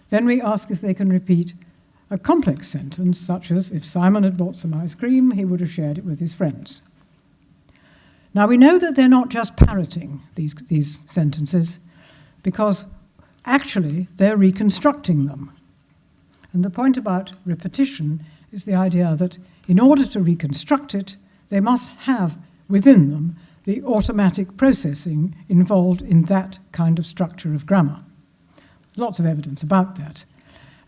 [SPEAKER 2] then we ask if they can repeat a complex sentence, such as, if Simon had bought some ice cream, he would have shared it with his friends. Now, we know that they're not just parroting these sentences, because actually they're reconstructing them. And the point about repetition is the idea that in order to reconstruct it, they must have within them the automatic processing involved in that kind of structure of grammar. Lots of evidence about that.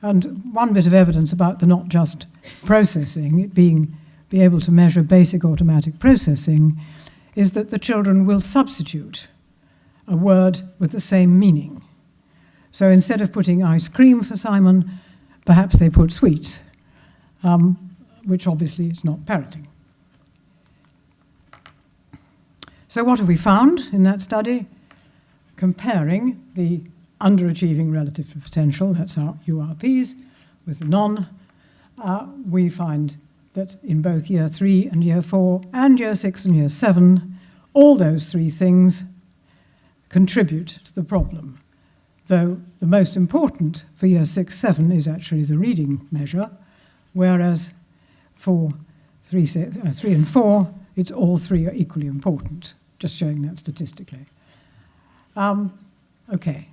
[SPEAKER 2] And one bit of evidence about the not just processing, it be able to measure basic automatic processing, is that the children will substitute a word with the same meaning. So instead of putting ice cream for Simon, perhaps they put sweets, which obviously is not parroting. So what have we found in that study? Comparing the underachieving relative to potential, that's our URPs, with the non, we find that in both Year 3 and Year 4 and Year 6 and Year 7, all those three things contribute to the problem. Though the most important for Year 6, 7 is actually the reading measure, whereas for 3 and 4, it's all three are equally important, just showing that statistically. Okay.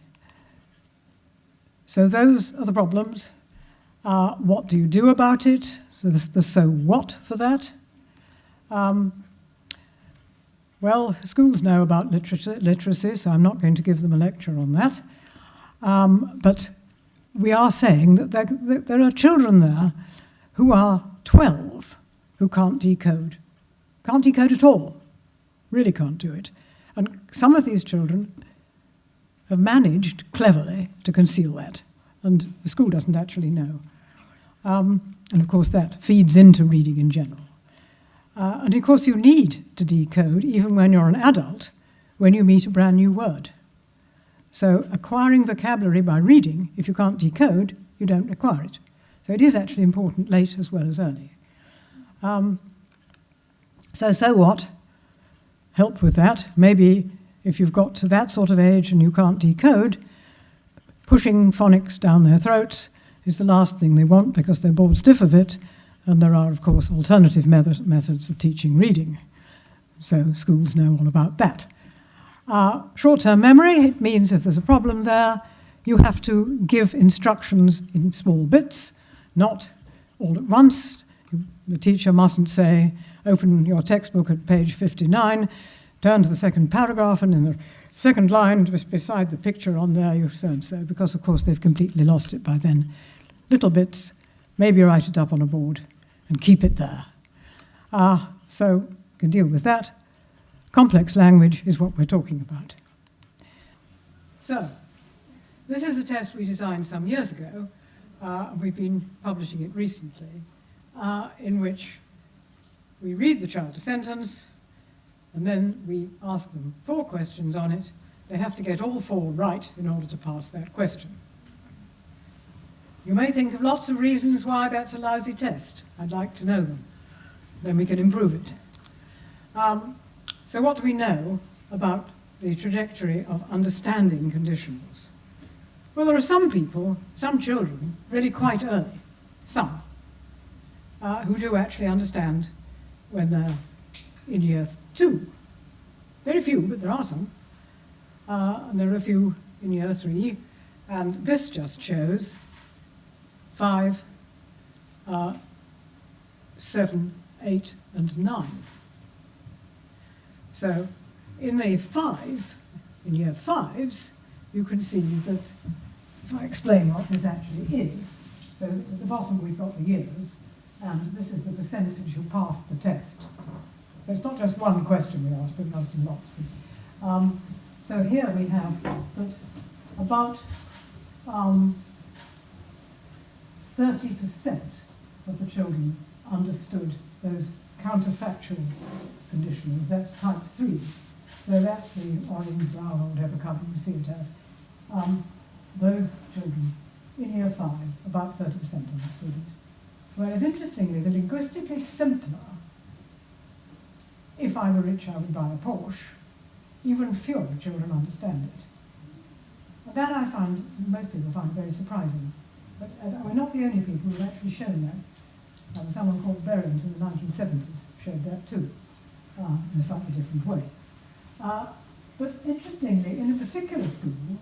[SPEAKER 2] So those are the problems. What do you do about it? So the so what for that? Well, schools know about literacy, so I'm not going to give them a lecture on that. But we are saying that there are children there who are 12 who can't decode at all, really can't do it. And some of these children have managed cleverly to conceal that, and the school doesn't actually know. And of course that feeds into reading in general. And of course you need to decode, even when you're an adult, when you meet a brand new word. So acquiring vocabulary by reading, if you can't decode, you don't acquire it. So it is actually important late as well as early. So what? Help with that. Maybe if you've got to that sort of age and you can't decode, pushing phonics down their throats is the last thing they want because they're bored stiff of it, and there are, of course, alternative methods of teaching reading. So schools know all about that. Short-term memory, it means if there's a problem there, you have to give instructions in small bits, not all at once. The teacher mustn't say, open your textbook at page 59, turn to the second paragraph, and in the second line, just beside the picture on there, you so-and-so, because, of course, they've completely lost it by then. Little bits, maybe write it up on a board and keep it there. So you can deal with that. Complex language is what we're talking about. So this is a test we designed some years ago. We've been publishing it recently, in which we read the child a sentence, and then we ask them 4 questions on it. They have to get all 4 right in order to pass that question. You may think of lots of reasons why that's a lousy test. I'd like to know them. Then we can improve it. So what do we know about the trajectory of understanding conditionals? Well, there are some people, some children, really quite early, some, who do actually understand when they're in Year 2. Very few, but there are some. And there are a few in Year 3. And this just shows 5, 7, 8, and 9. So in the 5, in Year 5s, you can see that, if I explain what this actually is, so at the bottom we've got the years, and this is the percentage who passed the test. So it's not just one question we asked, we asked them lots. So here we have that about 30% of the children understood those counterfactual conditionals. That's type 3. So that's the orange, brown, or whatever colour you see it as. Those children in Year 5, about 30% understood it. Whereas, interestingly, the linguistically simpler, if I were rich, I would buy a Porsche, even fewer children understand it. And that I find, most people find very surprising. But we're not the only people who have actually shown that. Someone called Berens in the 1970s showed that too, in a slightly different way. But interestingly, in a particular school,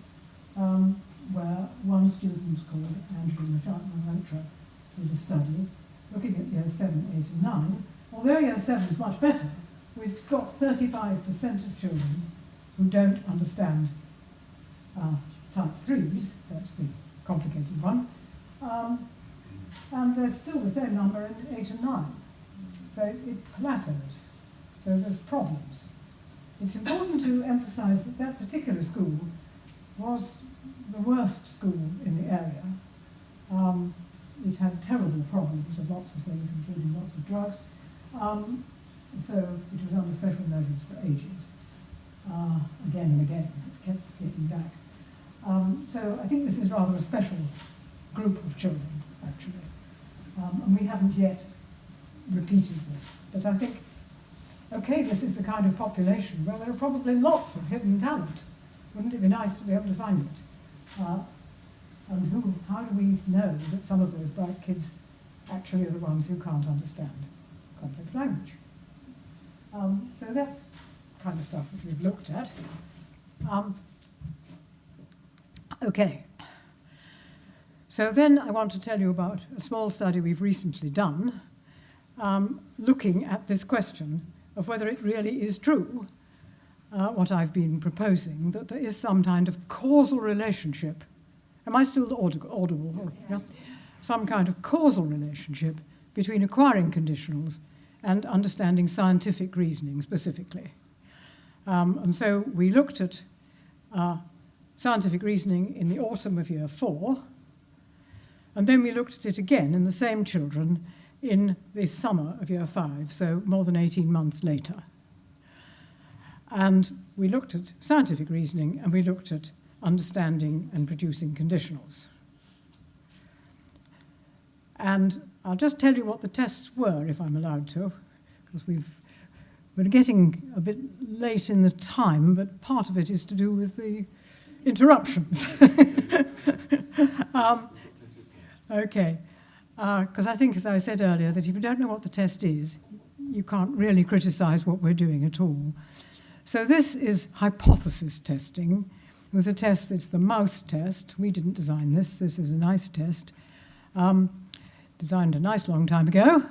[SPEAKER 2] where one student called Andrew Malhotra did a study looking at year 7, 8 and 9. Although year 7 is much better, we've got 35% of children who don't understand type 3s, that's the complicated one, and there's still the same number in 8 and 9. So it plateaus, so there's problems. It's important to emphasize that that particular school was the worst school in the area. It had terrible problems with lots of things, including lots of drugs. So it was under special notice for ages. Again and again, it kept getting back. So I think this is rather a special group of children, actually. And we haven't yet repeated this. But I think, okay, this is the kind of population where there are probably lots of hidden talent. Wouldn't it be nice to be able to find it? And how do we know that some of those bright kids actually are the ones who can't understand complex language? So that's the kind of stuff that we've looked at. Okay. So then I want to tell you about a small study we've recently done, looking at this question of whether it really is true, what I've been proposing, that there is some kind of causal relationship. Am I still audible? Yeah. Some kind of causal relationship between acquiring conditionals and understanding scientific reasoning specifically. And so we looked at scientific reasoning in the autumn of year 4, and then we looked at it again in the same children in the summer of year 5, so more than 18 months later. And we looked at scientific reasoning, and we looked at understanding and producing conditionals. And I'll just tell you what the tests were, if I'm allowed to, because we're getting a bit late in the time, but part of it is to do with the interruptions. Okay, because I think, as I said earlier, that if you don't know what the test is, you can't really criticize what we're doing at all. So this is hypothesis testing. It was a test, it's the mouse test. We didn't design this. This is a nice test, designed a nice long time ago.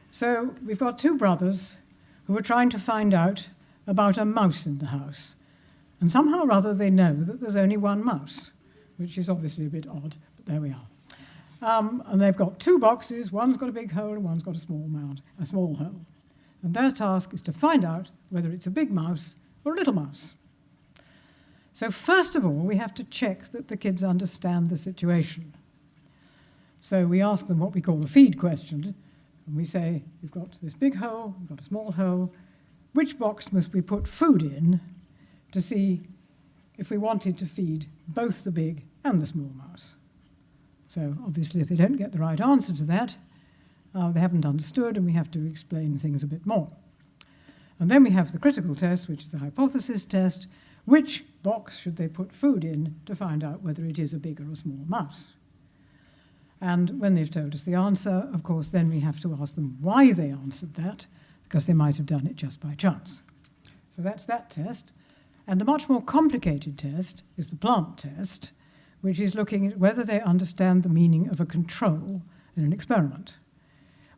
[SPEAKER 2] So we've got two brothers who are trying to find out about a mouse in the house. And somehow or other they know that there's only one mouse, which is obviously a bit odd, but there we are. And they've got two boxes. One's got a big hole and one's got a small hole. And their task is to find out whether it's a big mouse or a little mouse. So first of all, we have to check that the kids understand the situation. So we ask them what we call a feed question. And we say, we've got this big hole, we've got a small hole. Which box must we put food in to see if we wanted to feed both the big and the small mouse? So obviously, if they don't get the right answer to that, they haven't understood, and we have to explain things a bit more. And then we have the critical test, which is the hypothesis test. Which box should they put food in to find out whether it is a big or a small mouse? And when they've told us the answer, of course, then we have to ask them why they answered that, because they might have done it just by chance. So that's that test. And the much more complicated test is the plant test, which is looking at whether they understand the meaning of a control in an experiment,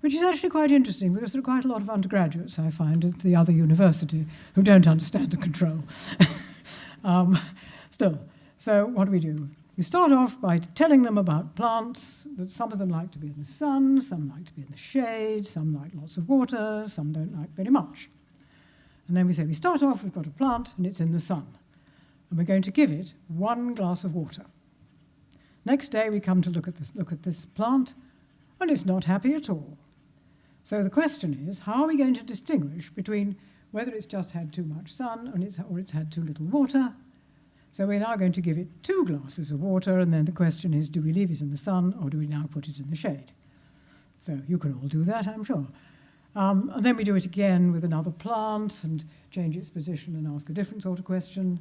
[SPEAKER 2] which is actually quite interesting because there are quite a lot of undergraduates, I find, at the other university who don't understand the control. Still, so what do? We start off by telling them about plants, that some of them like to be in the sun, some like to be in the shade, some like lots of water, some don't like very much. And then we say, we start off, we've got a plant, and it's in the sun. And we're going to give it 1 glass of water. Next day, we come to look at this plant, and it's not happy at all. So the question is, how are we going to distinguish between whether it's just had too much sun or it's had too little water? So we're now going to give it 2 glasses of water, and then the question is, do we leave it in the sun or do we now put it in the shade? So you can all do that, I'm sure. And then we do it again with another plant and change its position and ask a different sort of question.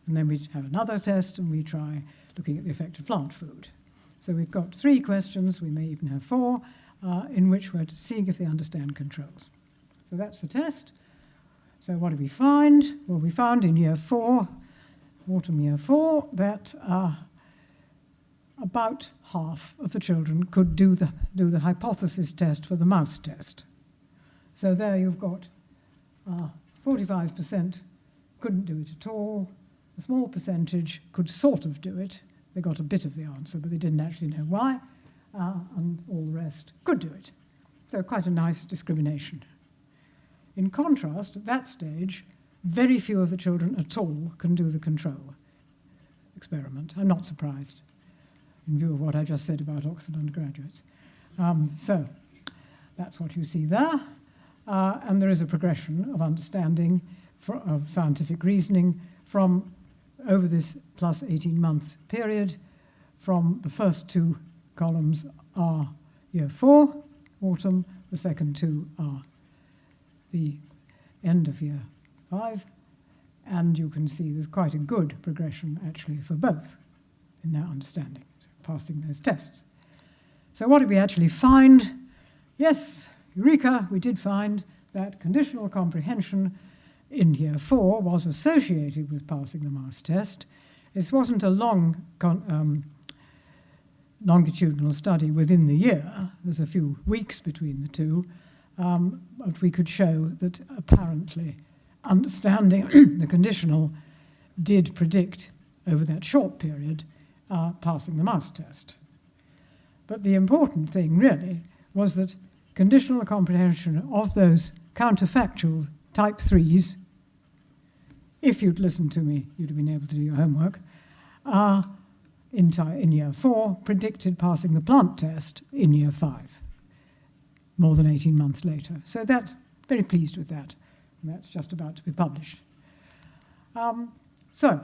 [SPEAKER 2] And then we have another test and we try looking at the effect of plant food. So we've got 3 questions, we may even have 4, in which we're seeing if they understand controls. So that's the test. So what did we find? Well, we found in year 4, autumn year 4, that about half of the children could do the hypothesis test for the mouse test. So there you've got 45% couldn't do it at all. A small percentage could sort of do it. They got a bit of the answer, but they didn't actually know why. And all the rest could do it. So quite a nice discrimination. In contrast, at that stage, very few of the children at all can do the control experiment. I'm not surprised, in view of what I just said about Oxford undergraduates. So that's what you see there. And there is a progression of understanding of scientific reasoning from over this plus 18 months period. From the first two columns are year 4, autumn, the second two are the end of year 5, and you can see there's quite a good progression actually for both in their understanding, so passing those tests. So what did we actually find? Yes, eureka, we did find that conditional comprehension in year 4 was associated with passing the mouse test. This wasn't a long longitudinal study within the year. There's a few weeks between the two, but we could show that apparently understanding the conditional did predict over that short period passing the mouse test. But the important thing really was that conditional comprehension of those counterfactual type 3s, if you'd listened to me, you'd have been able to do your homework, in year 4 predicted passing the plant test in year 5, more than 18 months later. So very pleased with that. And that's just about to be published. So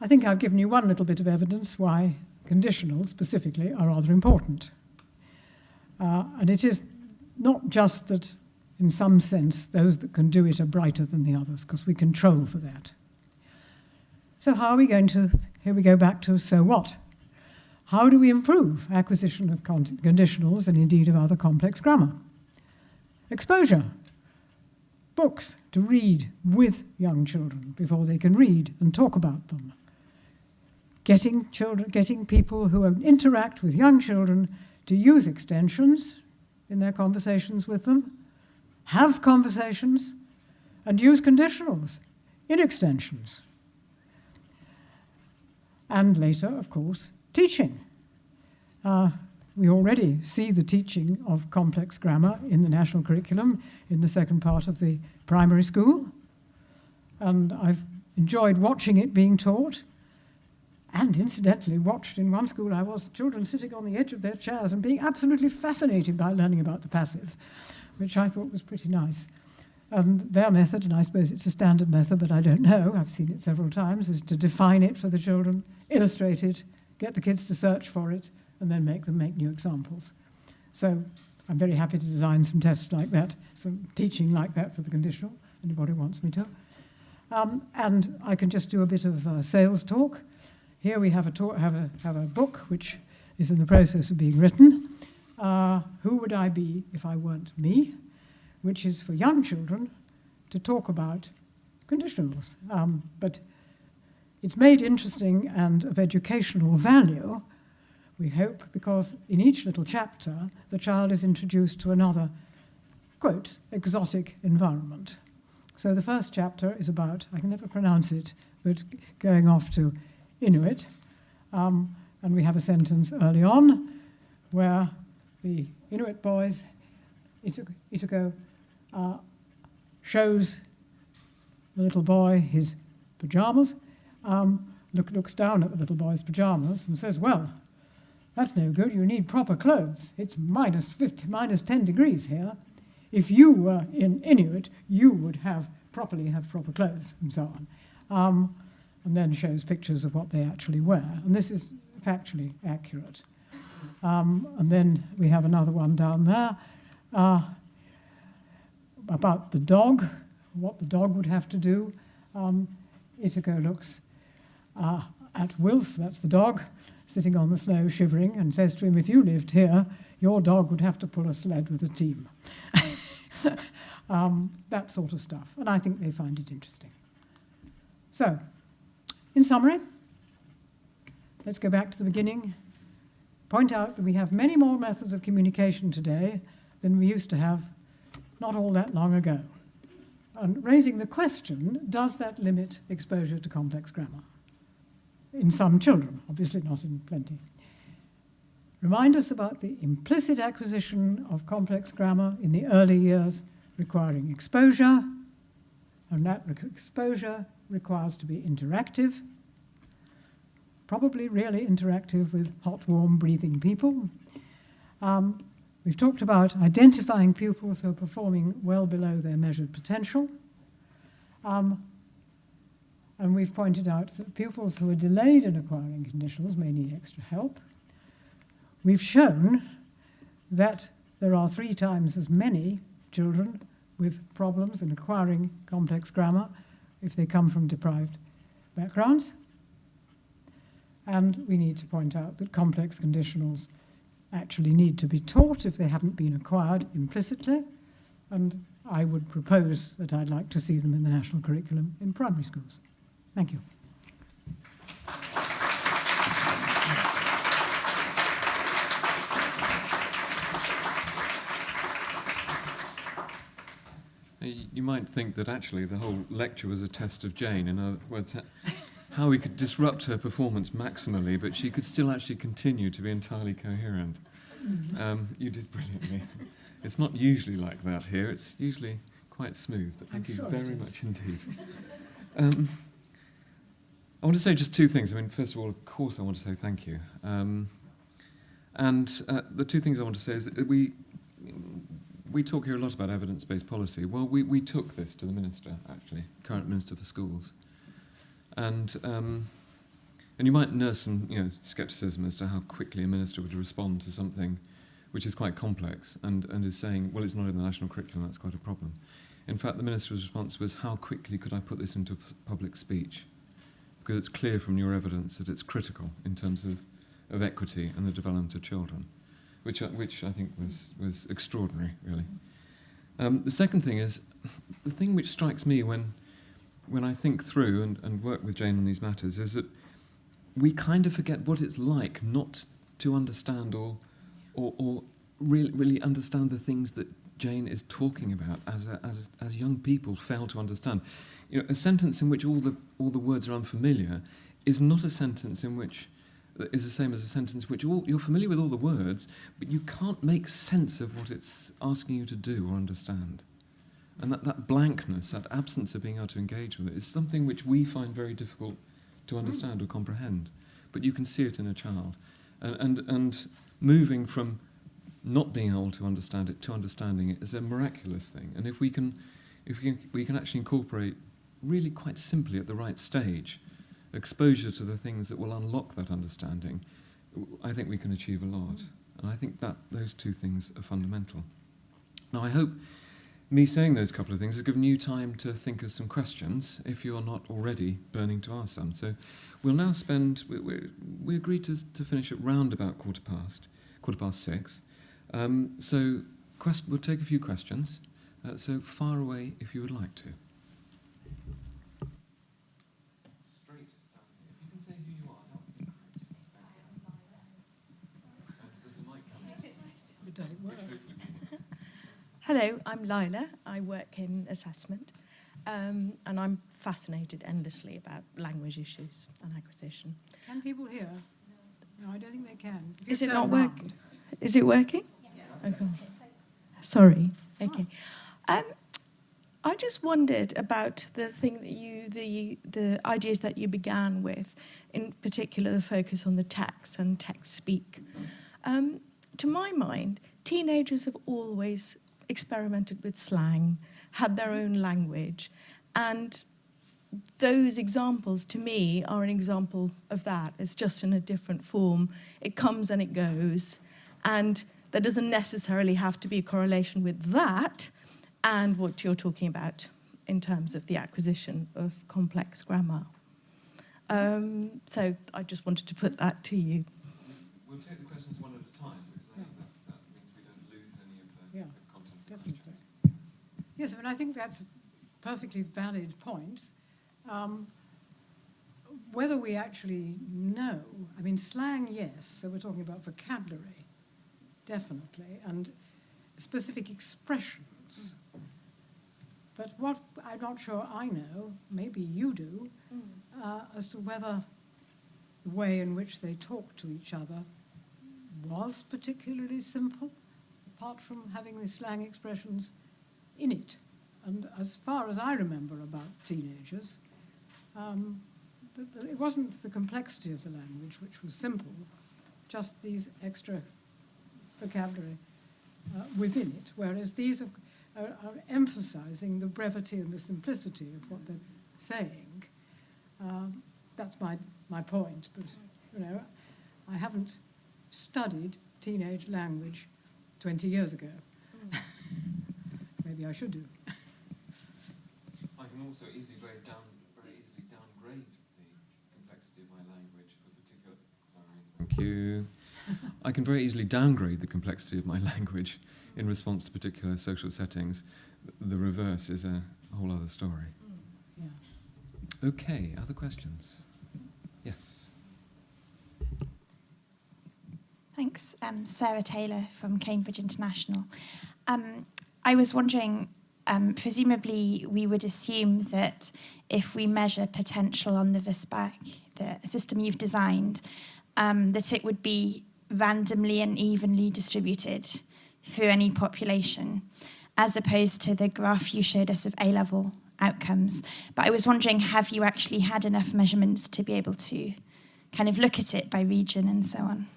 [SPEAKER 2] I think I've given you one little bit of evidence why conditionals specifically are rather important. And it is not just that, in some sense, those that can do it are brighter than the others, because we control for that. So how are we going to, here we go back to so what? How do we improve acquisition of conditionals and indeed of other complex grammar? Exposure. Books to read with young children before they can read and talk about them. Getting people who interact with young children to use extensions in their conversations with them, have conversations, and use conditionals in extensions. And later, of course, teaching. We already see the teaching of complex grammar in the national curriculum in the second part of the primary school. And I've enjoyed watching it being taught. And incidentally, watched in one school I was, children sitting on the edge of their chairs and being absolutely fascinated by learning about the passive, which I thought was pretty nice. And their method, and I suppose it's a standard method, but I don't know, I've seen it several times, is to define it for the children, illustrate it, get the kids to search for it, and then make them make new examples. So I'm very happy to design some tests like that, some teaching like that for the conditional, anybody wants me to. And I can just do a bit of sales talk. Here we have a book which is in the process of being written. Who would I be if I weren't me? Which is for young children to talk about conditionals. But it's made interesting and of educational value, we hope, because in each little chapter, the child is introduced to another, quote, exotic environment. So the first chapter is about, I can never pronounce it, but going off to Inuit. And we have a sentence early on where the Inuit boys, Ituko, shows the little boy his pajamas, looks down at the little boy's pajamas and says, well, that's no good, you need proper clothes. It's minus 10 degrees here. If you were in Inuit, you would have proper clothes, and so on. And then shows pictures of what they actually wear. And this is factually accurate. And then we have another one down there about the dog, what the dog would have to do. Ituko looks at Wilf, that's the dog, sitting on the snow shivering, and says to him, if you lived here, your dog would have to pull a sled with a team. That sort of stuff. And I think they find it interesting. So, in summary, let's go back to the beginning. Point out that we have many more methods of communication today than we used to have not all that long ago. And raising the question, does that limit exposure to complex grammar? In some children, obviously not in plenty. Remind us about the implicit acquisition of complex grammar in the early years requiring exposure, and that exposure requires to be interactive, probably really interactive with hot, warm, breathing people. We've talked about identifying pupils who are performing well below their measured potential. And we've pointed out that pupils who are delayed in acquiring conditionals may need extra help. We've shown that there are 3 times as many children with problems in acquiring complex grammar if they come from deprived backgrounds. And we need to point out that complex conditionals actually need to be taught if they haven't been acquired implicitly. And I would propose that I'd like to see them in the national curriculum in primary schools. Thank you.
[SPEAKER 1] You might think that actually the whole lecture was a test of Jane. In other words, how we could disrupt her performance maximally, but she could still actually continue to be entirely coherent. You did brilliantly. It's not usually like that here. It's usually quite smooth, but thank you very much indeed. I want to say just 2 things. I mean, first of all, of course, I want to say thank you. The 2 things I want to say is that we talk here a lot about evidence-based policy. Well, we took this to the Minister, actually, current Minister for Schools. And you might nurse some scepticism as to how quickly a minister would respond to something which is quite complex and is saying, well, it's not in the national curriculum, that's quite a problem. In fact, the minister's response was, how quickly could I put this into public speech? Because it's clear from your evidence that it's critical in terms of equity and the development of children, which I think was extraordinary, really. The second thing is, the thing which strikes me when I think through and work with Jane on these matters is that we kind of forget what it's like not to understand or really understand the things that Jane is talking about as young people fail to understand. A sentence in which all the words are unfamiliar is not a sentence in which is the same as a sentence in which you're familiar with all the words, but you can't make sense of what it's asking you to do or understand. And that blankness, that absence of being able to engage with it, is something which we find very difficult to understand or comprehend. But you can see it in a child. And moving from not being able to understand it to understanding it is a miraculous thing. And if we can actually incorporate really quite simply at the right stage exposure to the things that will unlock that understanding, I think we can achieve a lot. And I think that those 2 things are fundamental. Now, I hope me saying those couple of things has given you time to think of some questions if you're not already burning to ask some. So we'll now spend, we agreed to finish at round about 6:15. So we'll take a few questions. So fire away if you would like to. Straight down here. If you can say who you are, that would be great. There's a mic coming.
[SPEAKER 2] It doesn't work.
[SPEAKER 3] Hello, I'm Lila. I work in assessment, and I'm fascinated endlessly about language issues and acquisition.
[SPEAKER 2] Can people hear? No, I don't think they can.
[SPEAKER 3] Is it not working? Is it working? Yes. Okay. Sorry. Okay. I just wondered about the thing that the ideas that you began with, in particular the focus on the text and text speak. To my mind, teenagers have always experimented with slang, had their own language, and those examples to me are an example of that. It's just in a different form. It comes and it goes, and there doesn't necessarily have to be a correlation with that and what you're talking about in terms of the acquisition of complex grammar. So I just wanted to put that to you.
[SPEAKER 1] We'll take the questions one at a time, because I think that means we don't lose any of the content of the questions.
[SPEAKER 2] Yes, I mean, I think that's a perfectly valid point. whether we actually know, I mean, slang, yes, so we're talking about vocabulary, definitely, and specific expressions. But what I'm not sure I know, maybe you do, as to whether the way in which they talk to each other was particularly simple, apart from having the slang expressions in it. And as far as I remember about teenagers, it wasn't the complexity of the language, which was simple, just these extra vocabulary within it, whereas these are emphasizing the brevity and the simplicity of what they're saying. That's my point, but you know, I haven't studied teenage language 20 years ago. Maybe I should do.
[SPEAKER 1] I can also very easily downgrade the complexity of my language for particular. Sorry, thank you. I can very easily downgrade the complexity of my language in response to particular social settings. The reverse is a whole other story.
[SPEAKER 2] Yeah.
[SPEAKER 1] Okay, other questions? Yes.
[SPEAKER 4] Thanks. Sarah Taylor from Cambridge International. I was wondering, presumably we would assume that if we measure potential on the VSPAC, the system you've designed, that it would be randomly and evenly distributed through any population, as opposed to the graph you showed us of A-level outcomes. But I was wondering, have you actually had enough measurements to be able to kind of look at it by region and so on?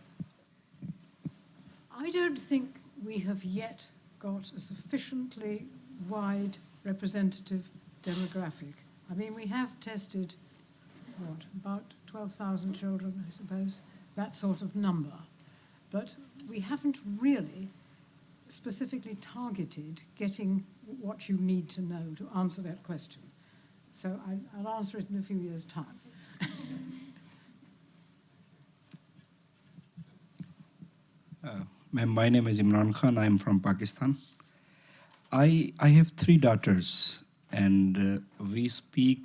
[SPEAKER 2] I don't think we have yet got a sufficiently wide representative demographic. I mean, we have tested, about 12,000 children, I suppose, that sort of number. But we haven't really specifically targeted getting what you need to know to answer that question. So I'll answer it in a few years' time.
[SPEAKER 5] Ma'am, my name is Imran Khan. I'm from Pakistan. I have 3 daughters, and we speak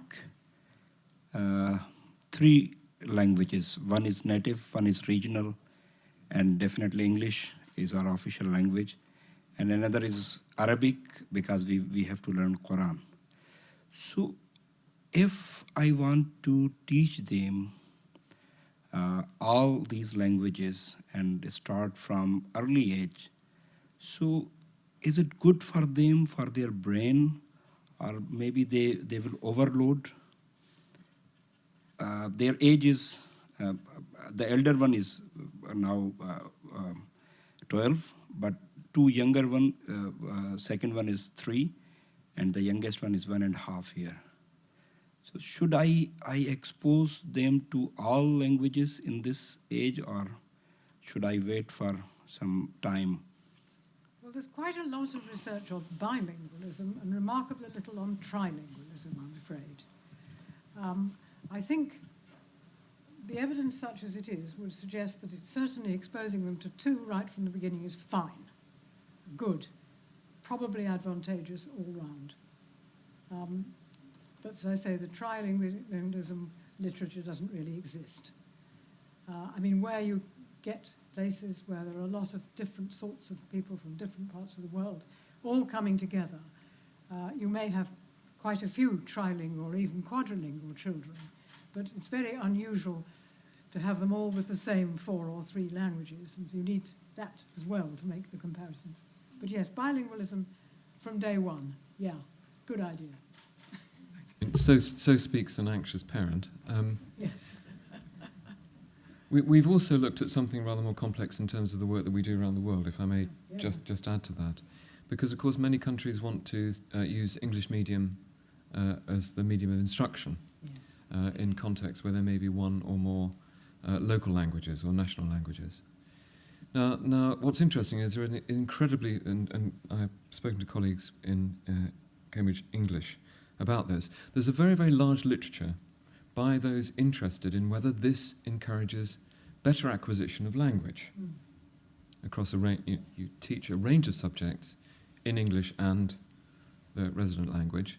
[SPEAKER 5] 3 languages. One is native, one is regional, and definitely English is our official language. And another is Arabic, because we have to learn Quran. So if I want to teach them all these languages and start from early age, so is it good for them, for their brain, or maybe they will overload? Their age is, the elder one is now 12, but 2 younger one, second one is 3, and the youngest one is 1.5 years. So should I expose them to all languages in this age, or should I wait for some time?
[SPEAKER 2] Well, there's quite a lot of research on bilingualism and remarkably little on trilingualism, I'm afraid. I think the evidence, such as it is, would suggest that it's certainly exposing them to 2 right from the beginning is fine, good, probably advantageous all round. But as I say, the trilingualism literature doesn't really exist. I mean, where you get places where there are a lot of different sorts of people from different parts of the world all coming together, you may have quite a few trilingual or even quadrilingual children, but it's very unusual to have them all with the same 4 or 3 languages, and so you need that as well to make the comparisons. But yes, bilingualism from day one, yeah, good idea.
[SPEAKER 1] So speaks an anxious parent.
[SPEAKER 2] Yes.
[SPEAKER 1] We've also looked at something rather more complex in terms of the work that we do around the world, if I may just add to that. Because, of course, many countries want to use English medium as the medium of instruction in contexts where there may be one or more local languages or national languages. Now, what's interesting is there are incredibly, and I've spoken to colleagues in Cambridge English about this, there's a very, very large literature by those interested in whether this encourages better acquisition of language. Across a range, you teach a range of subjects in English and the resident language.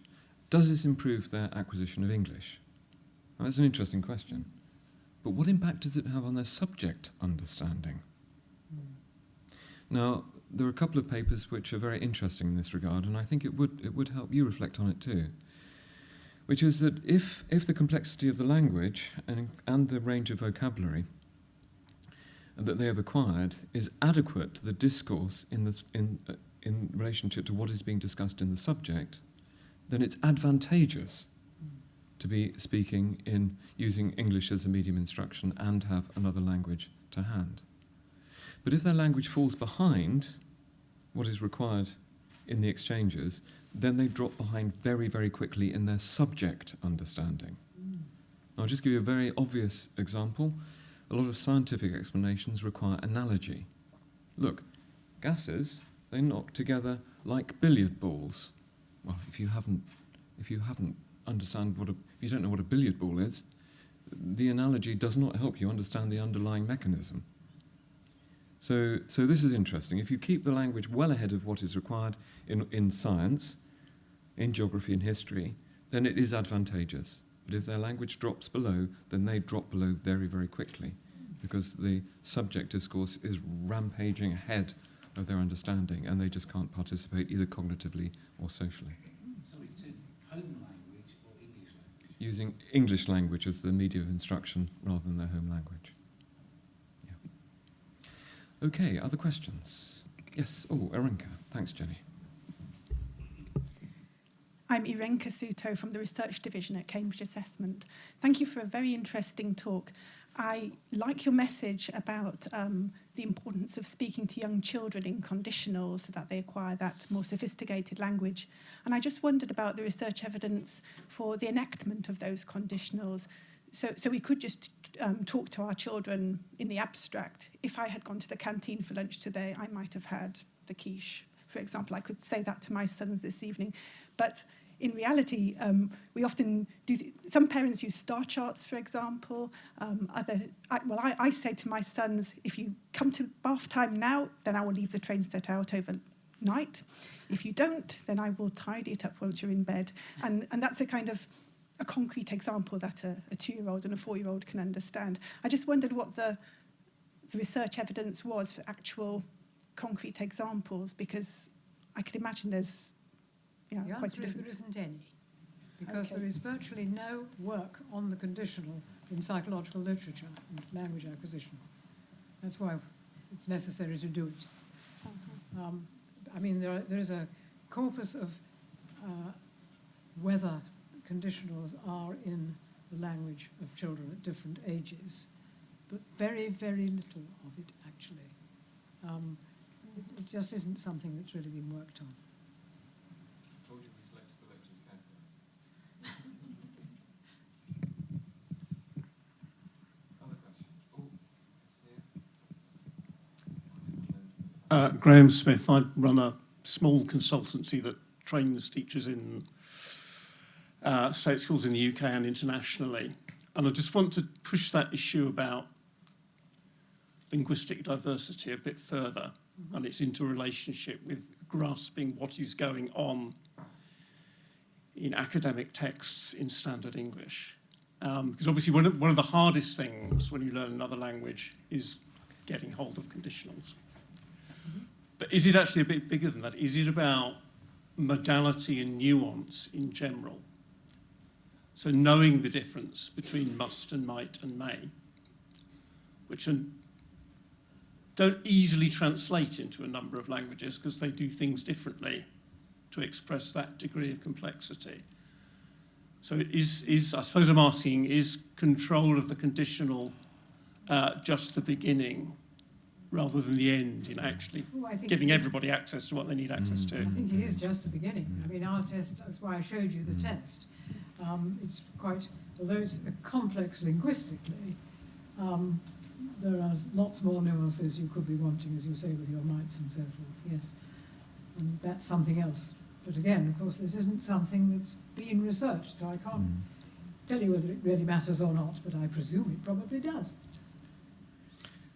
[SPEAKER 1] Does this improve their acquisition of English? Now, that's an interesting question. But what impact does it have on their subject understanding? Now, there are a couple of papers which are very interesting in this regard, and I think it would help you reflect on it too, which is that if the complexity of the language and the range of vocabulary that they have acquired is adequate to the discourse in relationship to what is being discussed in the subject, then it's advantageous to be speaking in using English as a medium instruction and have another language to hand. But if their language falls behind what is required in the exchanges, then they drop behind very, very quickly in their subject understanding. I'll just give you a very obvious example. A lot of scientific explanations require analogy. Look, gases, they knock together like billiard balls. Well, if you don't know what a billiard ball is, the analogy does not help you understand the underlying mechanism. So this is interesting. If you keep the language well ahead of what is required in science, in geography and history, then it is advantageous. But if their language drops below, then they drop below very, very quickly, because the subject discourse is rampaging ahead of their understanding, and they just can't participate either cognitively or socially.
[SPEAKER 6] So it's in home language or English language?
[SPEAKER 1] Using English language as the medium of instruction rather than their home language. Yeah. Okay, other questions? Yes, Irenka. Thanks, Jenny.
[SPEAKER 7] I'm Irenka Suto from the Research Division at Cambridge Assessment. Thank you for a very interesting talk. I like your message about the importance of speaking to young children in conditionals so that they acquire that more sophisticated language. And I just wondered about the research evidence for the enactment of those conditionals. So we could just talk to our children in the abstract. If I had gone to the canteen for lunch today, I might have had the quiche, for example. I could say that to my sons this evening. But in reality, we often do. Some parents use star charts, for example. I say to my sons, if you come to bath time now, then I will leave the train set out overnight. If you don't, then I will tidy it up once you're in bed. And that's a kind of a concrete example that a 2-year-old and a 4-year-old can understand. I just wondered what the research evidence was for actual concrete examples, because I could imagine there's
[SPEAKER 2] The
[SPEAKER 7] quite a
[SPEAKER 2] answer is
[SPEAKER 7] difference.
[SPEAKER 2] there isn't any, because
[SPEAKER 7] Okay.
[SPEAKER 2] there is virtually no work on the conditional in psychological literature and language acquisition. That's why it's necessary to do it. There is a corpus of whether conditionals are in the language of children at different ages, but very, very little of it, actually. It just isn't something that's really been worked on.
[SPEAKER 1] Told you we selected the lectures carefully. Other questions?
[SPEAKER 8] Graham Smith. I run a small consultancy that trains teachers in state schools in the UK and internationally. And I just want to push that issue about linguistic diversity a bit further and its interrelationship with grasping what is going on in academic texts in standard English. Because obviously one of the hardest things when you learn another language is getting hold of conditionals. But is it actually a bit bigger than that? Is it about modality and nuance in general? So knowing the difference between must and might and may, which don't easily translate into a number of languages because they do things differently to express that degree of complexity. So is I suppose I'm asking, is control of the conditional just the beginning rather than the end in actually giving everybody access to what they need access to?
[SPEAKER 2] I think it is just the beginning. Our test, that's why I showed you the test. It's quite, although it's complex linguistically, there are lots more nuances you could be wanting, as you say, with your mights and so forth, yes. And that's something else. But again, of course, this isn't something that's been researched, so I can't tell you whether it really matters or not, but I presume it probably does.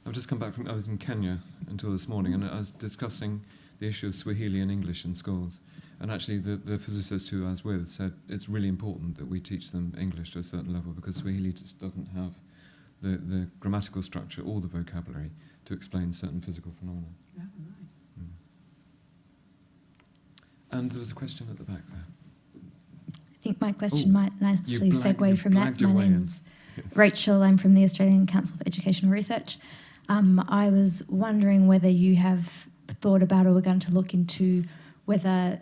[SPEAKER 1] I've just come back I was in Kenya until this morning, and I was discussing the issue of Swahili and English in schools. And actually the physicist who I was with said it's really important that we teach them English to a certain level, because Swahili just doesn't have the grammatical structure or the vocabulary to explain certain physical phenomena.
[SPEAKER 2] Yeah, right.
[SPEAKER 1] And there was a question at the back there.
[SPEAKER 9] I think my question might nicely segue from that.
[SPEAKER 1] My
[SPEAKER 9] name's
[SPEAKER 1] Yes.
[SPEAKER 9] Rachel. I'm from the Australian Council for Educational Research. I was wondering whether you have thought about or were going to look into whether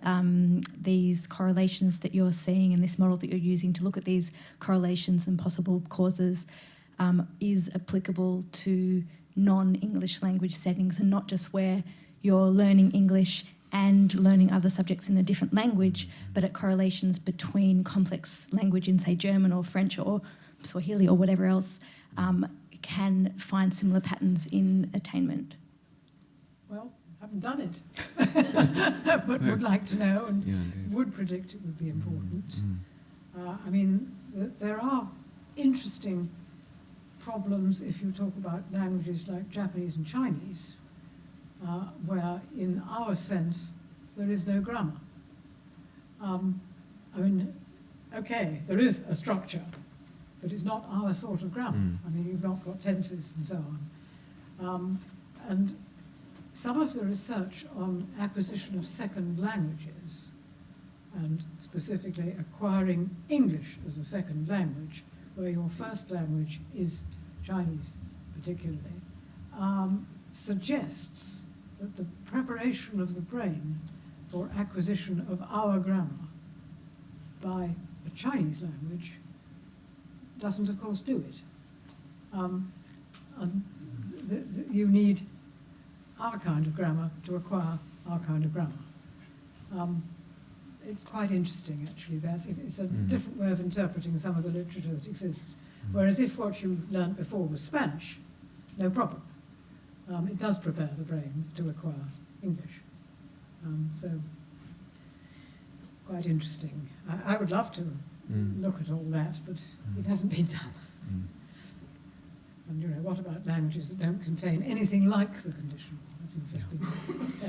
[SPEAKER 9] these correlations that you're seeing in this model that you're using to look at these correlations and possible causes is applicable to non-English language settings, and not just where you're learning English and learning other subjects in a different language, but at correlations between complex language in, say, German or French or Swahili or whatever else, can find similar patterns in attainment.
[SPEAKER 2] Well, haven't done it, but would like to know, and would predict it would be important. I mean, there are interesting problems if you talk about languages like Japanese and Chinese, where in our sense there is no grammar. I mean, okay, there is a structure, but it's not our sort of grammar. I mean, you've not got tenses and so on. And some of the research on acquisition of second languages, and specifically acquiring English as a second language, where your first language is Chinese particularly, suggests that the preparation of the brain for acquisition of our grammar by a Chinese language doesn't, of course, do it. And you need our kind of grammar to acquire our kind of grammar. It's quite interesting, actually, that it's a different way of interpreting some of the literature that exists. Whereas if what you learnt before was Spanish, no problem. It does prepare the brain to acquire English. So, quite interesting. I would love to look at all that, but it hasn't been done. And you know, what about languages that don't contain anything like the conditional? That's interesting. So,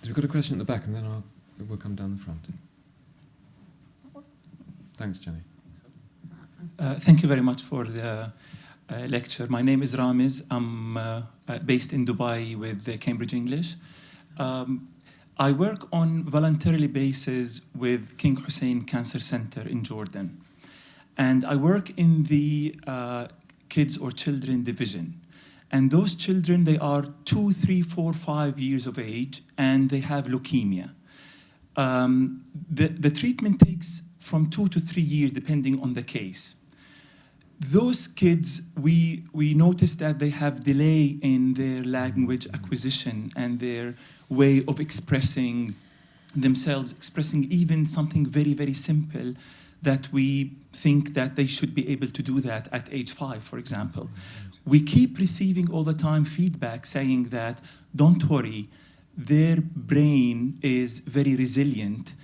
[SPEAKER 1] We've got a question at the back, and then we'll come down the front. Thanks, Jenny.
[SPEAKER 10] Thank you very much for the lecture. My name is Ramiz. I'm based in Dubai with Cambridge English. I work on voluntarily basis with King Hussein Cancer Center in Jordan. And I work in the kids or children division. And those children, they are 2, 3, 4, 5 years of age, and they have leukemia. The treatment takes from 2 to 3 years, depending on the case. Those kids, we notice that they have delay in their language acquisition and their way of expressing themselves, expressing even something very, very simple that we think that they should be able to do that at age 5, for example. We keep receiving all the time feedback saying that, don't worry, their brain is very resilient.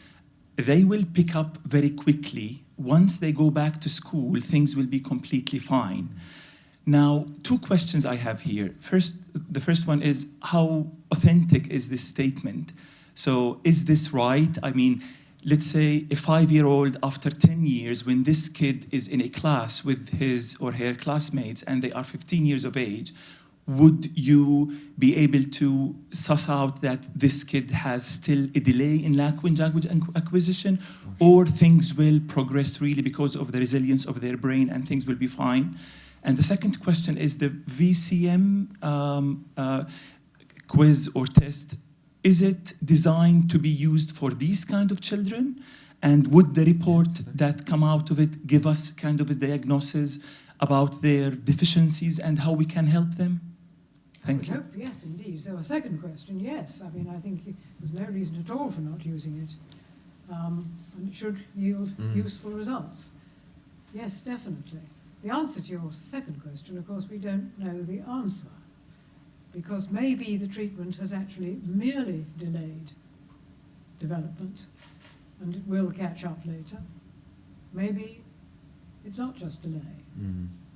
[SPEAKER 10] They will pick up very quickly. Once they go back to school, things will be completely fine. Now, 2 questions I have here. The first one is, how authentic is this statement? So is this right? I mean, let's say a 5-year-old after 10 years, when this kid is in a class with his or her classmates and they are 15 years of age, would you be able to suss out that this kid has still a delay in language acquisition, or things will progress really because of the resilience of their brain and things will be fine? And the second question is the VCM quiz or test. Is it designed to be used for these kind of children? And would the report that come out of it give us kind of a diagnosis about their deficiencies and how we can help them? Thank you.
[SPEAKER 2] I would hope, yes, indeed. So a second question, yes. I mean, I think there's no reason at all for not using it. And it should yield useful results. Yes, definitely. The answer to your second question, of course, we don't know the answer, because maybe the treatment has actually merely delayed development and it will catch up later. Maybe it's not just delay.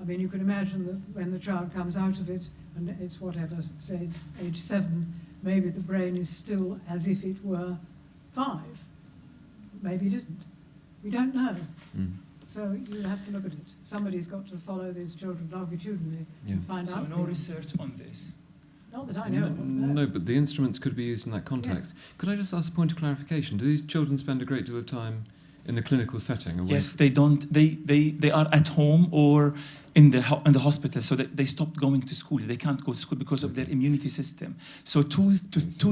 [SPEAKER 2] I mean, you can imagine that when the child comes out of it and it's whatever, say, age 7, maybe the brain is still as if it were 5. Maybe it isn't. We don't know.
[SPEAKER 1] Mm.
[SPEAKER 2] So you have to look at it. Somebody's got to follow these children longitudinally and find
[SPEAKER 10] So
[SPEAKER 2] out.
[SPEAKER 10] no
[SPEAKER 2] things.
[SPEAKER 10] research on this?
[SPEAKER 2] Not that I know of.
[SPEAKER 1] No, but the instruments could be used in that context.
[SPEAKER 2] Yes.
[SPEAKER 1] Could I just ask a point of clarification? Do these children spend a great deal of time in the clinical setting? Away
[SPEAKER 10] Yes, they don't. They are at home or in the hospital, so they stopped going to school. They can't go to school because of their immunity system. So 2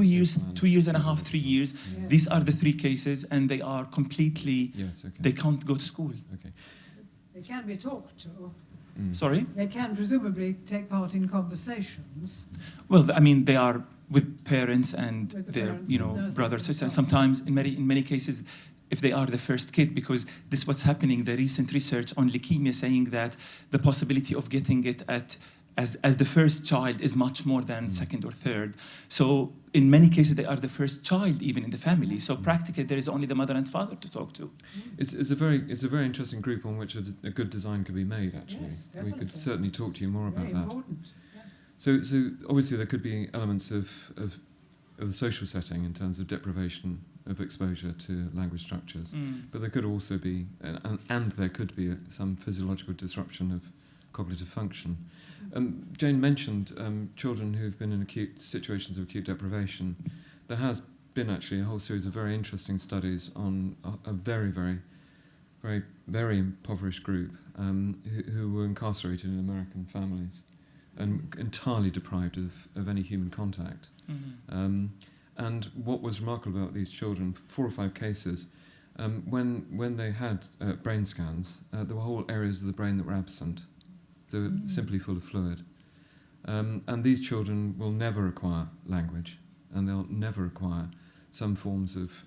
[SPEAKER 10] years, 2.5 years, 3 years.
[SPEAKER 2] Yeah.
[SPEAKER 10] These are the 3 cases, and they are completely.
[SPEAKER 1] Yes, okay.
[SPEAKER 10] They can't go to school.
[SPEAKER 1] Okay.
[SPEAKER 2] They can be talked to.
[SPEAKER 1] Mm.
[SPEAKER 10] Sorry.
[SPEAKER 2] They can presumably take part in conversations.
[SPEAKER 10] Well, I mean, they are with parents and
[SPEAKER 2] With the
[SPEAKER 10] their,
[SPEAKER 2] parents,
[SPEAKER 10] you know,
[SPEAKER 2] nurses
[SPEAKER 10] brothers,
[SPEAKER 2] and
[SPEAKER 10] sisters.
[SPEAKER 2] so on.
[SPEAKER 10] Sometimes, in many cases, if they are the first kid, because this is what's happening. The recent research on leukemia saying that the possibility of getting it as the first child is much more than second or third. So in many cases, they are the first child even in the family. So practically, there is only the mother and father to talk to.
[SPEAKER 1] It's a very interesting group on which a good design could be made. Actually,
[SPEAKER 2] Yes,
[SPEAKER 1] we could
[SPEAKER 2] definitely.
[SPEAKER 1] certainly talk to you more
[SPEAKER 2] Very
[SPEAKER 1] about that.
[SPEAKER 2] important. Yeah.
[SPEAKER 1] So obviously there could be elements of the social setting in terms of deprivation of exposure to language structures, but there could also be, and there could be some physiological disruption of cognitive function. Jane mentioned children who've been in acute situations of acute deprivation. There has been actually a whole series of very interesting studies on a very, very, very, very impoverished group who were incarcerated in American families and entirely deprived of any human contact. And what was remarkable about these children, 4 or 5 cases, when they had brain scans, there were whole areas of the brain that were absent. They were simply full of fluid. And these children will never acquire language, and they'll never acquire some forms of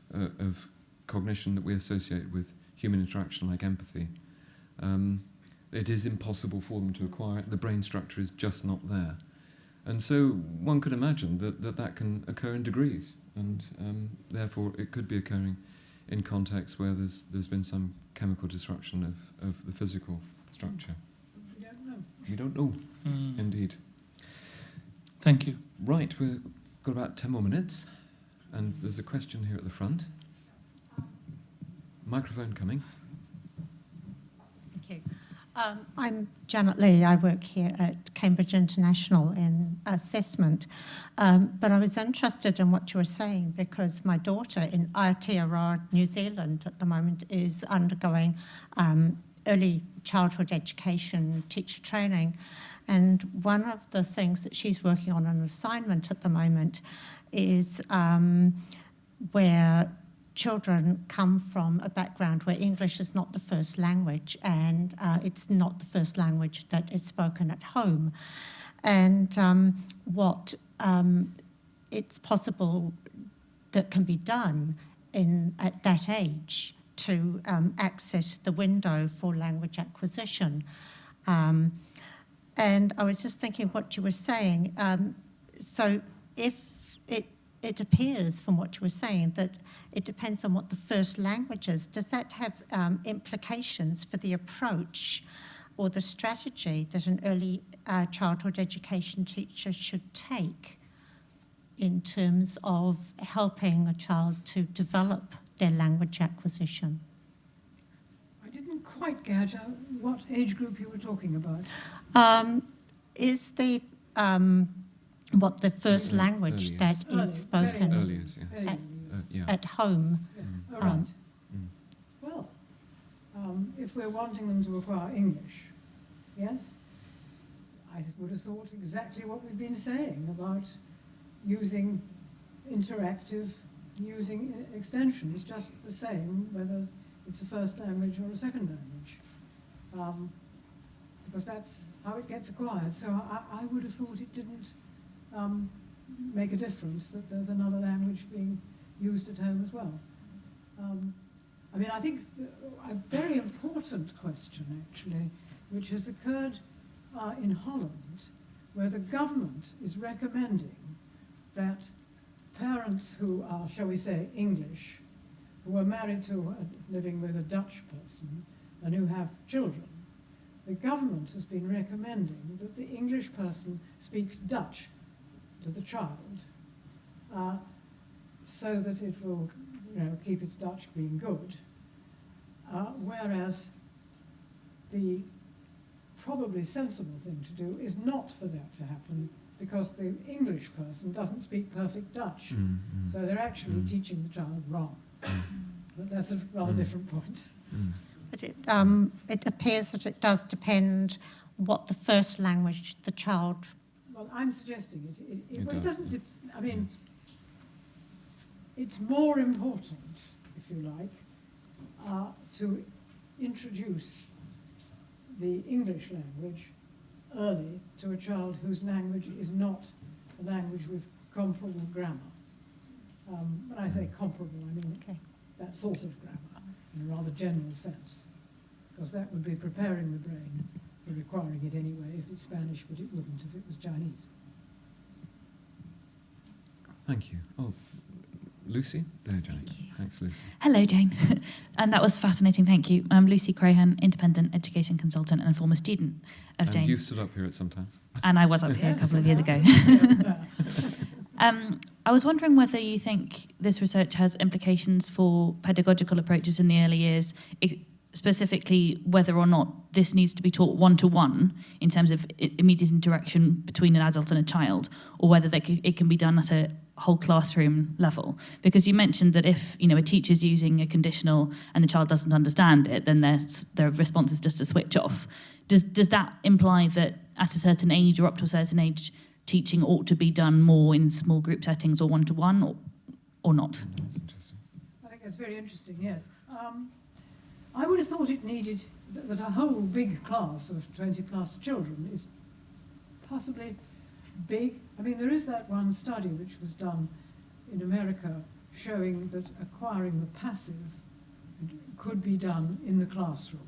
[SPEAKER 1] cognition that we associate with human interaction, like empathy. It is impossible for them to acquire it. The brain structure is just not there. And so one could imagine that can occur in degrees, and therefore it could be occurring in contexts where there's been some chemical disruption of the physical structure.
[SPEAKER 2] We don't know.
[SPEAKER 1] We don't know, indeed.
[SPEAKER 10] Thank you.
[SPEAKER 1] Right, we've got about 10 more minutes, and there's a question here at the front. Microphone coming.
[SPEAKER 11] Thank you. I'm Janet Lee. I work here at Cambridge International in assessment. But I was interested in what you were saying because my daughter in Aotearoa, New Zealand at the moment is undergoing early childhood education teacher training. And one of the things that she's working on an assignment at the moment is where children come from a background where English is not the first language and it's not the first language that is spoken at home. And what it's possible that can be done at that age to access the window for language acquisition. And I was just thinking what you were saying. So if it appears from what you were saying that it depends on what the first language is. Does that have implications for the approach or the strategy that an early childhood education teacher should take in terms of helping a child to develop their language acquisition?
[SPEAKER 2] I didn't quite catch what age group you were talking about.
[SPEAKER 11] Is the what the first language
[SPEAKER 1] earliest.
[SPEAKER 11] that is spoken
[SPEAKER 1] Earliest, yes. Yeah.
[SPEAKER 11] at home?
[SPEAKER 2] All right. Well, if we're wanting them to acquire English, yes, I would have thought exactly what we've been saying about using interactive, using extensions, just the same whether it's a first language or a second language, because that's how it gets acquired. So I would have thought it didn't make a difference that there's another language being used at home as well. I mean, I think a very important question, actually, which has occurred in Holland, where the government is recommending that parents who are, shall we say, English, who are married to living with a Dutch person and who have children, the government has been recommending that the English person speaks Dutch to the child, so that it will, keep its Dutch being good, whereas the probably sensible thing to do is not for that to happen, because the English person doesn't speak perfect Dutch. So they're actually teaching the child wrong. But that's a rather different point.
[SPEAKER 11] But it appears that it does depend what the first language the child...
[SPEAKER 2] Well, I'm suggesting it
[SPEAKER 1] does,
[SPEAKER 2] doesn't... I mean, it's more important, if you like, to introduce the English language early to a child whose language is not a language with comparable grammar. When I say comparable, I mean that sort of grammar, in a rather general sense, because that would be preparing the brain for requiring it anyway if it's Spanish, but it wouldn't if it was Chinese.
[SPEAKER 1] Thank you. Oh, Lucy? There, Jane. Thanks, Lucy.
[SPEAKER 12] Hello, Jane. And that was fascinating, thank you. I'm Lucy Crahan, independent education consultant and a former student of Jane's.
[SPEAKER 1] And you've stood up here at some times.
[SPEAKER 12] And I was up here a couple of years ago. I was wondering whether you think this research has implications for pedagogical approaches in the early years, specifically whether or not this needs to be taught one-to-one in terms of immediate interaction between an adult and a child, or whether it can be done at a whole classroom level. Because you mentioned that if a teacher's using a conditional and the child doesn't understand it, then their response is just to switch off. Does that imply that at a certain age or up to a certain age, teaching ought to be done more in small group settings or one-to-one, or not?
[SPEAKER 2] I think that's very interesting, yes. I would have thought it needed that a whole big class of 20-plus children is possibly big. I mean, there is that one study which was done in America showing that acquiring the passive could be done in the classroom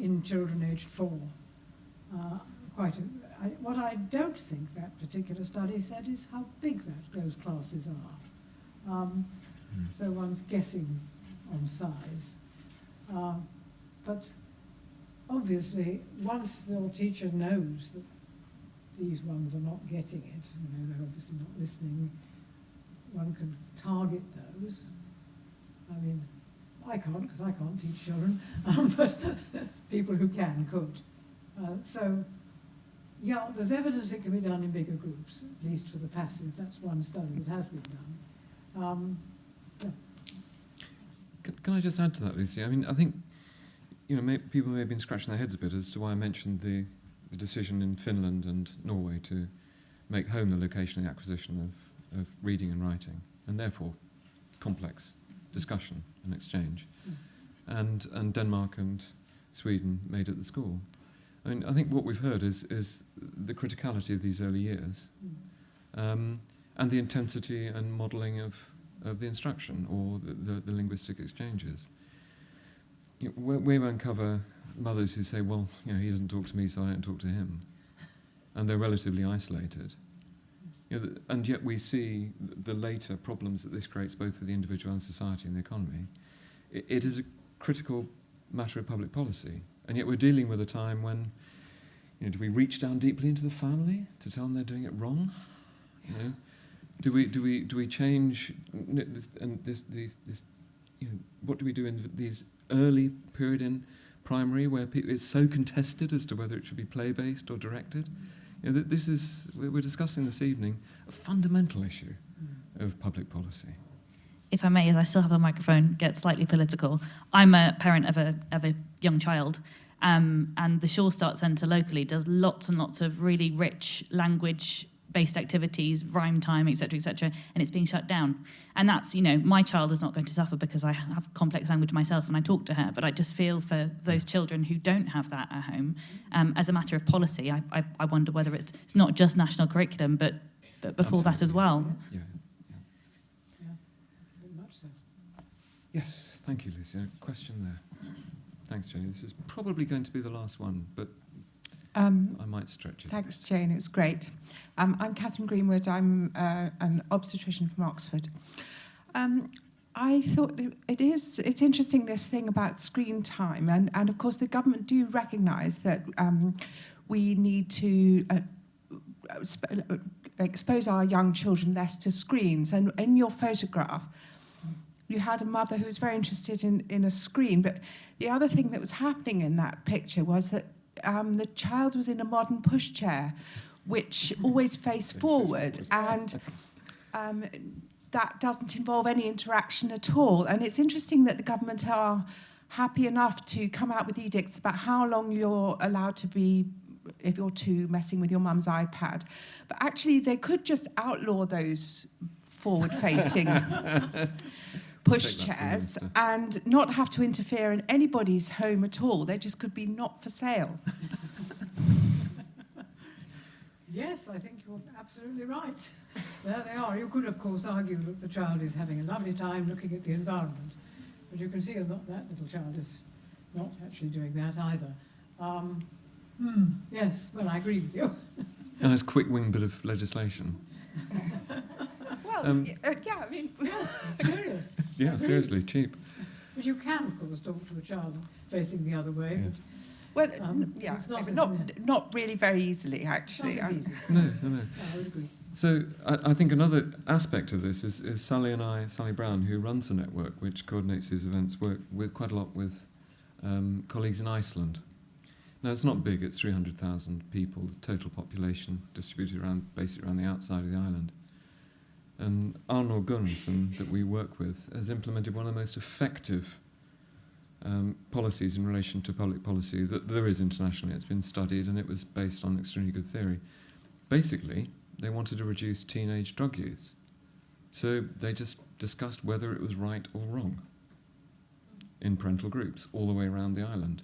[SPEAKER 2] in children aged 4. What I don't think that particular study said is how big those classes are. So one's guessing on size. But obviously, once the teacher knows that these ones are not getting it, they're obviously not listening, one can target those. I mean, I can't, because I can't teach children, but people who can could. Yeah, there's evidence it can be done in bigger groups, at least for the passive. That's one study that has been done.
[SPEAKER 1] Can I just add to that, Lucy? I mean, I think people may have been scratching their heads a bit as to why I mentioned the decision in Finland and Norway to make home the location and acquisition of reading and writing, and therefore complex discussion and exchange, and Denmark and Sweden made at the school. I mean, I think what we've heard is the criticality of these early years, and the intensity and modelling of the instruction or the linguistic exchanges. We won't cover mothers who say, well, he doesn't talk to me, so I don't talk to him. And they're relatively isolated. And yet we see the later problems that this creates both for the individual and society and the economy. It is a critical matter of public policy. And yet we're dealing with a time when, do we reach down deeply into the family to tell them they're doing it wrong? Do we change what do we do in these early period in primary where it's so contested as to whether it should be play-based or directed? We're discussing this evening a fundamental issue of public policy.
[SPEAKER 12] If I may, as I still have the microphone, get slightly political. I'm a parent of a young child, and the Sure Start Centre locally does lots and lots of really rich language-based activities, rhyme time, etc., and it's being shut down. And that's, my child is not going to suffer because I have complex language myself and I talk to her, but I just feel for those children who don't have that at home. As a matter of policy, I wonder whether it's not just national curriculum, but before that as well.
[SPEAKER 1] Yeah.
[SPEAKER 2] Very much so.
[SPEAKER 1] Yes, thank you, Lucy. A question there. Thanks, Jane. This is probably going to be the last one, but I might stretch it.
[SPEAKER 13] Thanks, Jane. It was great. I'm Catherine Greenwood. I'm an obstetrician from Oxford. I thought it's interesting, this thing about screen time, and of course the government do recognise that we need to expose our young children less to screens. And in your photograph, you had a mother who was very interested in a screen, but the other thing that was happening in that picture was that the child was in a modern pushchair, which always faced forward, and that doesn't involve any interaction at all. And it's interesting that the government are happy enough to come out with edicts about how long you're allowed to be, if you're two, messing with your mum's iPad. But actually, they could just outlaw those forward-facing pushchairs and not have to interfere in anybody's home at all. They just could be not for sale.
[SPEAKER 2] Yes, I think you're absolutely right. There they are. You could, of course, argue that the child is having a lovely time looking at the environment, but you can see that that little child is not actually doing that either. Yes, well, I agree with you.
[SPEAKER 1] And it's a quick-wing bit of legislation.
[SPEAKER 13] Well, yeah, I mean...
[SPEAKER 2] Serious.
[SPEAKER 1] Yeah, seriously, cheap.
[SPEAKER 2] But you can, of course, talk to a child facing the other way.
[SPEAKER 1] Yes.
[SPEAKER 13] Well,
[SPEAKER 2] yeah,
[SPEAKER 13] it's not really very easily, actually.
[SPEAKER 2] Not as easy.
[SPEAKER 1] No.
[SPEAKER 2] I would agree.
[SPEAKER 1] So I think another aspect of this is Sally Brown, who runs the network, which coordinates these events, work with quite a lot with colleagues in Iceland. Now, it's not big, it's 300,000 people, the total population distributed basically around the outside of the island. And Arnie Gunnarsson, that we work with, has implemented one of the most effective policies in relation to public policy that there is internationally. It's been studied and it was based on extremely good theory. Basically, they wanted to reduce teenage drug use. So they just discussed whether it was right or wrong in parental groups all the way around the island.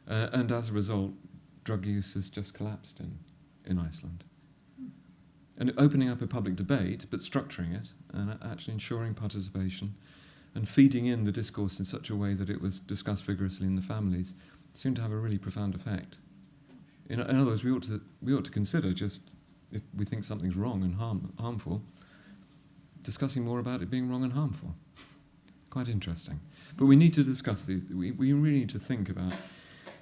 [SPEAKER 1] And as a result, drug use has just collapsed in Iceland. And opening up a public debate, but structuring it, and actually ensuring participation, and feeding in the discourse in such a way that it was discussed vigorously in the families, seemed to have a really profound effect. In other words, we ought to consider, just if we think something's wrong and harmful, discussing more about it being wrong and harmful. Quite interesting. But we need to discuss these. We really need to think about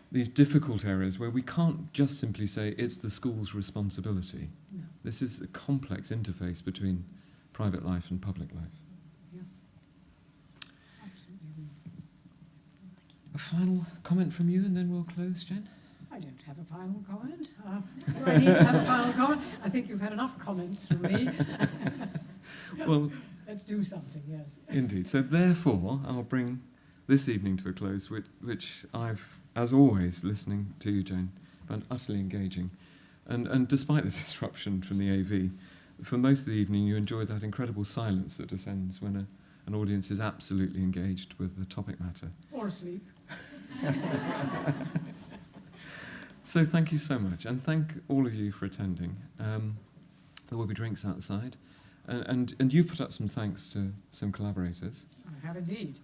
[SPEAKER 1] these difficult areas where we can't just simply say it's the school's responsibility.
[SPEAKER 2] No.
[SPEAKER 1] This is a complex interface between private life and public life.
[SPEAKER 2] Yeah. Absolutely.
[SPEAKER 1] A final comment from you, and then we'll close, Jen?
[SPEAKER 2] I don't have a final comment. Do I need to have a final comment? I think you've had enough comments from me.
[SPEAKER 1] Well,
[SPEAKER 2] let's do something, yes.
[SPEAKER 1] Indeed. So therefore, I'll bring this evening to a close, which I've, as always, listening to you, Jane, found utterly engaging. And despite the disruption from the AV, for most of the evening you enjoyed that incredible silence that descends when an audience is absolutely engaged with the topic matter.
[SPEAKER 2] Or asleep.
[SPEAKER 1] So thank you so much, and thank all of you for attending. There will be drinks outside, and you put up some thanks to some collaborators.
[SPEAKER 2] I have indeed.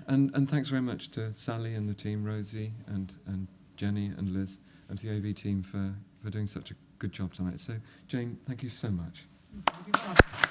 [SPEAKER 1] And thanks very much to Sally and the team, Rosie and Jenny and Liz, and to the AV team for doing such a good job tonight. So, Jane, thank you so much.
[SPEAKER 2] Thank you very much.